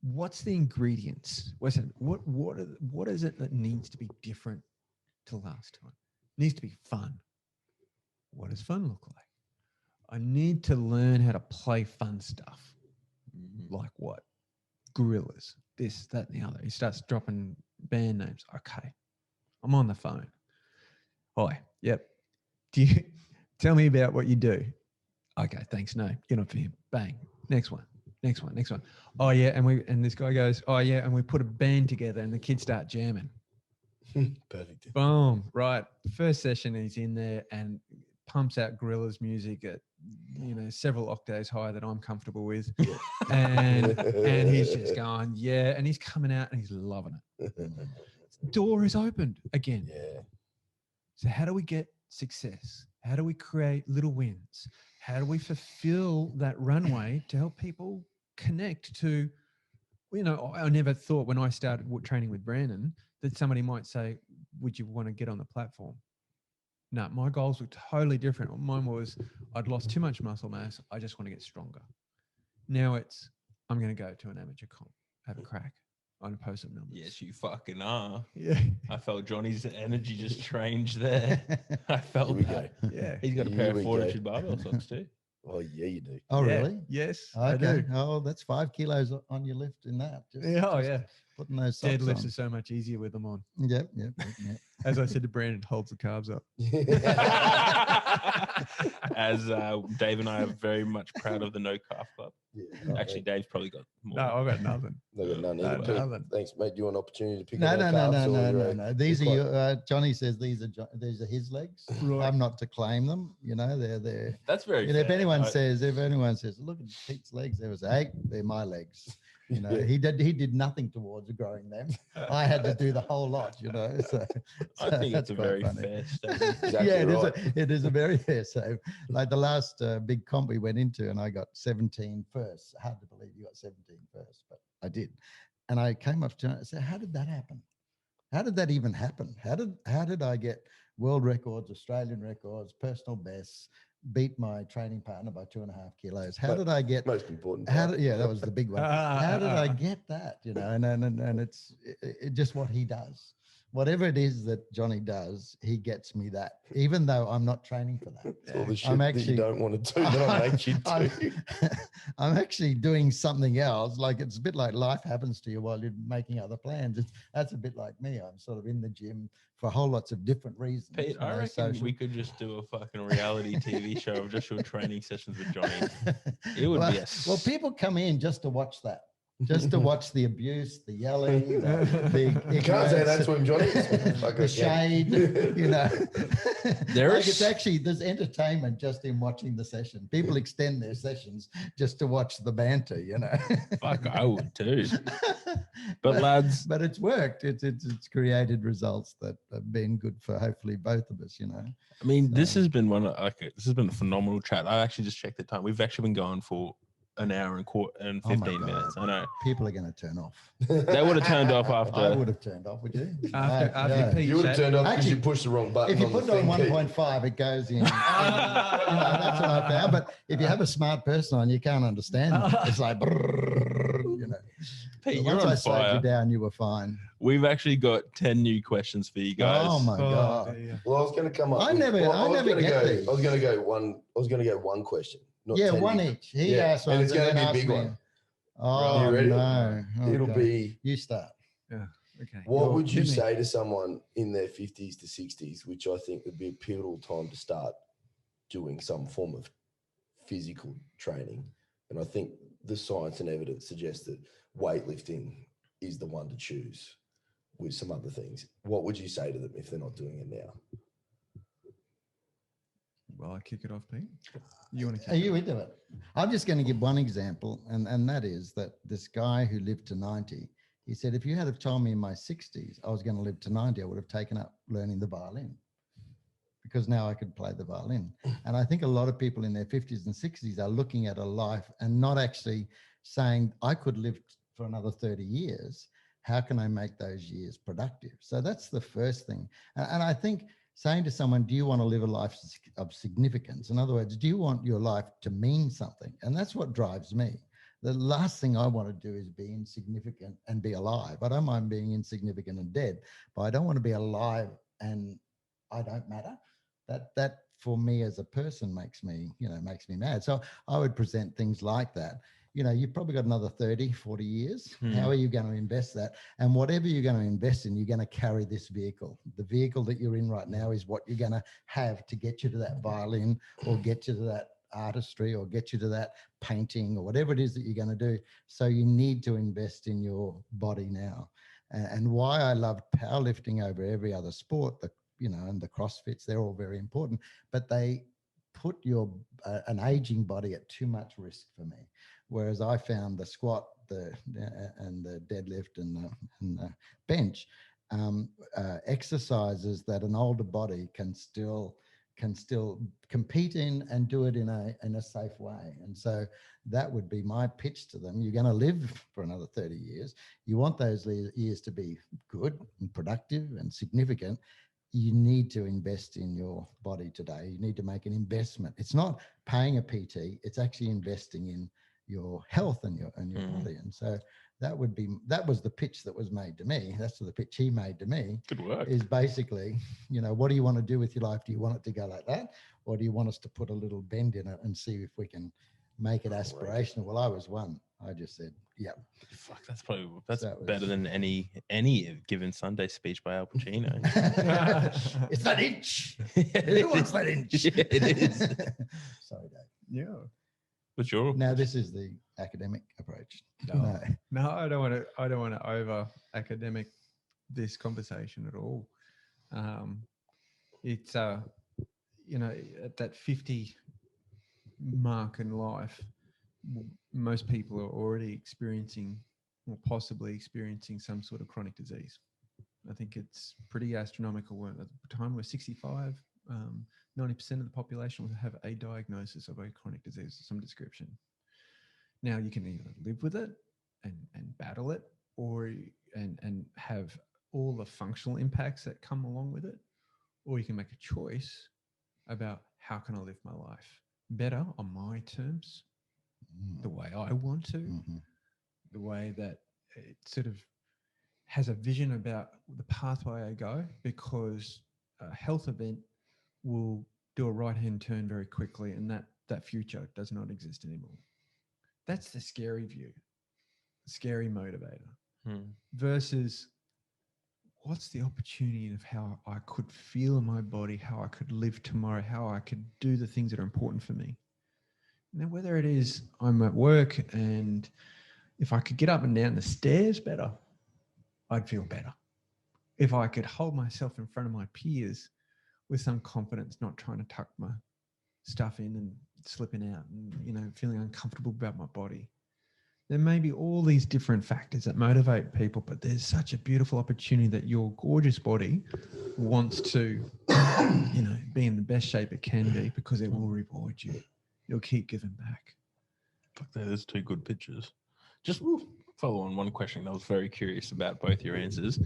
What's the ingredients? What is it that needs to be different to last time? It needs to be fun. What does fun look like? I need to learn how to play fun stuff. Like what? Gorillas, this, that, and the other. He starts dropping band names. Okay. I'm on the phone. Hi. Yep. Do you tell me about what you do? Okay, thanks. No, you're not for him. Bang. Next one. Oh yeah, and this guy goes, oh yeah, and we put a band together and the kids start jamming. Perfect. Boom. Right. First session he's in there and pumps out Gorillaz music at several octaves higher than I'm comfortable with. and he's just going, yeah, and he's coming out and he's loving it. Door is opened again. Yeah. So how do we get success? How do we create little wins? How do we fulfill that runway to help people connect to, I never thought when I started training with Brandon that somebody might say, would you want to get on the platform? No, my goals were totally different. Mine was I'd lost too much muscle mass. I just want to get stronger. Now it's I'm going to go to an amateur comp, have a crack on a post-up numbers. Yes, you fucking are. Yeah. I felt Johnny's energy just changed there. I felt Here we that. go. Yeah. He's got a Here pair we of go. 4-inch barbell socks too. Oh, yeah, you do. Oh, Yeah. really? Yes. Okay. I do. Oh, that's 5 kilos on your lift in that. Yeah. Putting those socks Deadlifts on. are so much easier with them on. Yep. As I said to Brandon, holds the carbs up. As Dave and I are very much proud of the No Calf Club. Yeah. Actually, Dave's probably got more. No, I've got nothing. They've got none either. No, nothing. Thanks, mate. Do you want an opportunity to pick No. up our calves or, No. These are your, Johnny says these are his legs. Right. I'm not to claim them. They're. That's very fair. If anyone says, look at Pete's legs, there was 8. They're my legs. He did nothing towards growing them. I had to do the whole lot. So I think that's it's a quite very funny. fair statement. Exactly Yeah, right. it is a very fair save. Like the last big comp we went into, and I got 17 first. Hard to believe you got 17 first, but I did. And I came up to John and said, "How did that happen? How did that even happen? How did I get world records, Australian records, personal bests, beat my training partner by 2.5 kilos? How did I get? Most important. Yeah, that was the big one. How did I get that? And it's just what he does. Whatever it is that Johnny does, he gets me that, even though I'm not training for that. It's all the shit I'm that actually- you don't want to do that I make you do. I'm actually doing something else. Like it's a bit like life happens to you while you're making other plans. That's a bit like me. I'm sort of in the gym for whole lots of different reasons. Pete, I reckon we could just do a fucking reality TV show of just your training sessions with Johnny. It would be a well, people come in just to watch that. just to watch the abuse, the yelling, You can't say that to him, Johnny. the shade, you know. There's there's entertainment just in watching the session. People extend their sessions just to watch the banter, you know. fuck, I would too. But lads, but it's worked. It's created results that have been good for hopefully both of us, you know. I mean, this has been this has been a phenomenal chat. I actually just checked the time. We've actually been going for an hour and 15 minutes. I know. People are going to turn off. They would have turned off after. I would have turned off, would you? After Pete You would have chat- turned off because Actually, you pushed the wrong button. If you on put the it on thing, Pete. 1.5, it goes in. You know, that's what I found. But if you have a smart person on, you can't understand it. It's like, brrr, you know. Pete, But you're once on I slowed fire. you down, you were fine. We've actually got 10 new questions for you guys. Oh my Oh, God. dear. Well, I was going to come up. I with- never get these. I was going to go one question. Not Yeah, 10 one big- each. He Yeah, asked and one, it's gonna then be a asked big me. one. Oh, You ready? no. It'll Okay. be, You start. Okay. what would you hit me. say to someone in their 50s to 60s, which I think would be a pivotal time to start doing some form of physical training? And I think the science and evidence suggests that weightlifting is the one to choose with some other things. What would you say to them if they're not doing it now? Well, I kick it off, Pete. You want to kick Are it you off? into it? I'm just going to give one example, and that is that this guy who lived to 90, he said, if you had have told me in my 60s I was going to live to 90, I would have taken up learning the violin because now I could play the violin. And I think a lot of people in their 50s and 60s are looking at a life and not actually saying, I could live for another 30 years. How can I make those years productive? So that's the first thing. And I think saying to someone, do you want to live a life of significance? In other words, do you want your life to mean something? And that's what drives me. The last thing I want to do is be insignificant and be alive. I don't mind being insignificant and dead, but I don't want to be alive and I don't matter. That for me as a person makes me mad. So I would present things like that. You know, you've probably got another 30, 40 years. How are you going to invest that? And whatever you're going to invest in, you're going to carry this vehicle. The vehicle that you're in right now is what you're going to have to get you to that violin or get you to that artistry or get you to that painting or whatever it is that you're going to do. So you need to invest in your body now. And why I love powerlifting over every other sport, and the CrossFits, they're all very important, but they put an aging body at too much risk for me. Whereas I found the squat, and the deadlift and the bench exercises that an older body can still compete in and do it in a safe way. And so that would be my pitch to them. You're going to live for another 30 years. You want those years to be good and productive and significant. You need to invest in your body today. You need to make an investment. It's not paying a PT. It's actually investing in your health and your body. And so that was the pitch that was made to me. That's the pitch he made to me. Good work. Is basically, what do you want to do with your life? Do you want it to go like that? Or do you want us to put a little bend in it and see if we can make it aspirational? Well, I was one. I just said, yeah. Fuck, that's That was- better than any given Sunday speech by Al Pacino. It's that inch. It Who wants is. that inch? Yeah, it is. Sorry, Dave. Yeah. For sure. Now this is the academic approach. No. No, I don't want to over academic this conversation at all. It's at that 50 mark in life, most people are already experiencing or possibly experiencing some sort of chronic disease. I think it's pretty astronomical. At the time we're 65, 90% of the population will have a diagnosis of a chronic disease of some description. Now you can either live with it and battle it, or and have all the functional impacts that come along with it, or you can make a choice about how can I live my life better on my terms, the way I want to, the way that it sort of has a vision about the pathway I go, because a health event will do a right-hand turn very quickly, and that future does not exist anymore. That's the scary view, scary motivator, versus what's the opportunity of how I could feel in my body, how I could live tomorrow, how I could do the things that are important for me. Now, whether it is I'm at work and If I could get up and down the stairs better, I'd feel better. If I could hold myself in front of my peers with some confidence, not trying to tuck my stuff in and slipping out and, you know, feeling uncomfortable about my body. There may be all these different factors that motivate people, but there's such a beautiful opportunity that your gorgeous body wants to, you know, be in the best shape it can be, because it will reward you. You'll keep giving back. Fuck, there's 2 good pictures. Just follow on one question. I was very curious about both your answers.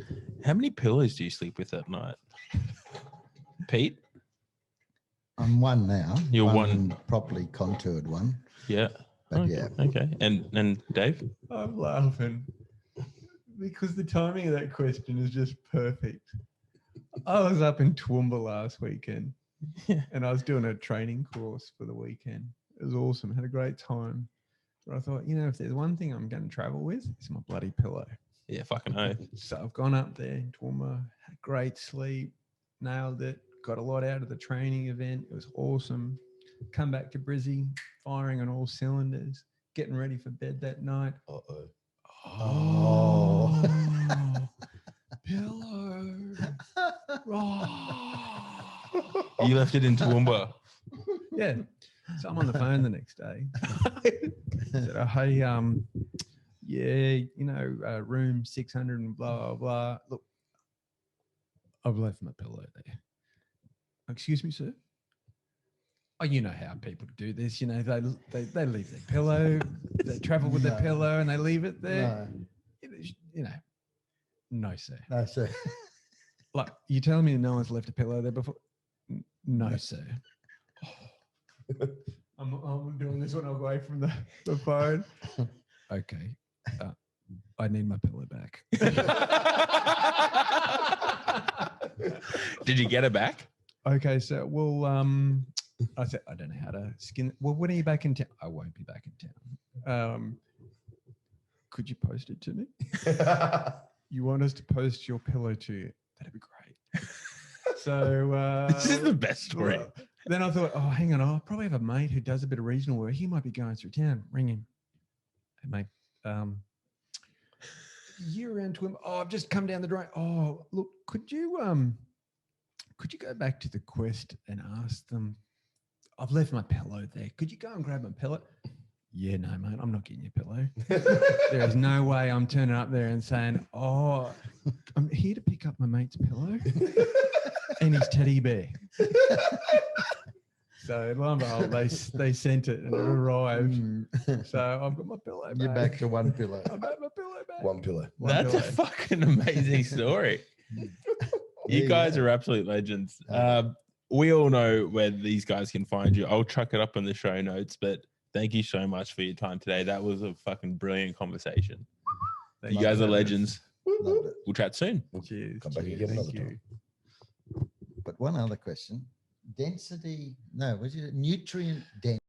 How many pillows do you sleep with at night? Pete? I'm one now. You're one. Properly contoured one. Yeah. But okay. yeah. Okay. And Dave? I'm laughing because the timing of that question is just perfect. I was up in Toowoomba last weekend and I was doing a training course for the weekend. It was awesome. Had a great time. But I thought, you know, if there's one thing I'm going to travel with, it's my bloody pillow. Yeah, fucking oath. So I've gone up there in Toowoomba, had great sleep, nailed it, got a lot out of the training event. It was awesome. Come back to Brizzy, firing on all cylinders, getting ready for bed that night. Oh. Pillow. Oh. You left it in Toowoomba. Yeah. So I'm on the phone the next day. Said, hey, yeah, you know, room 600 and blah, blah, blah. Look, I've left my pillow there. Excuse me, sir? Oh, you know how people do this. You know, they leave their pillow, they travel with their pillow and they leave it there. No. You know, no, sir. No, sir. Like, you telling me no one's left a pillow there before? No, sir. I'm doing this one away from the phone. Okay. I need my pillow back. Did you get it back? Okay, so I said, I don't know how to skin. Well, when are you back in town? I won't be back in town. Could you post it to me? You want us to post your pillow to you? That'd be great. So this is the best story. Then I thought, oh, hang on, I'll probably have a mate who does a bit of regional work. He might be going through town. Ring him. Hey, mate, year round to him. Oh, I've just come down the drain. Oh, look, could you go back to the Quest and ask them? I've left my pillow there. Could you go and grab my pillow? Yeah, no, mate, I'm not getting your pillow. There is no way I'm turning up there and saying, oh, I'm here to pick up my mate's pillow and his teddy bear. So lo and behold, they sent it and it arrived. So I've got my pillow back. You're back to one pillow. I've got my pillow back. One pillow. That's a fucking amazing story. You guys are absolute legends. We all know where these guys can find you. I'll chuck it up in the show notes, but thank you so much for your time today. That was a fucking brilliant conversation. You guys are legends. We'll chat soon. Cheers. Come back again another time. But one other question. Density, no, was it nutrient density?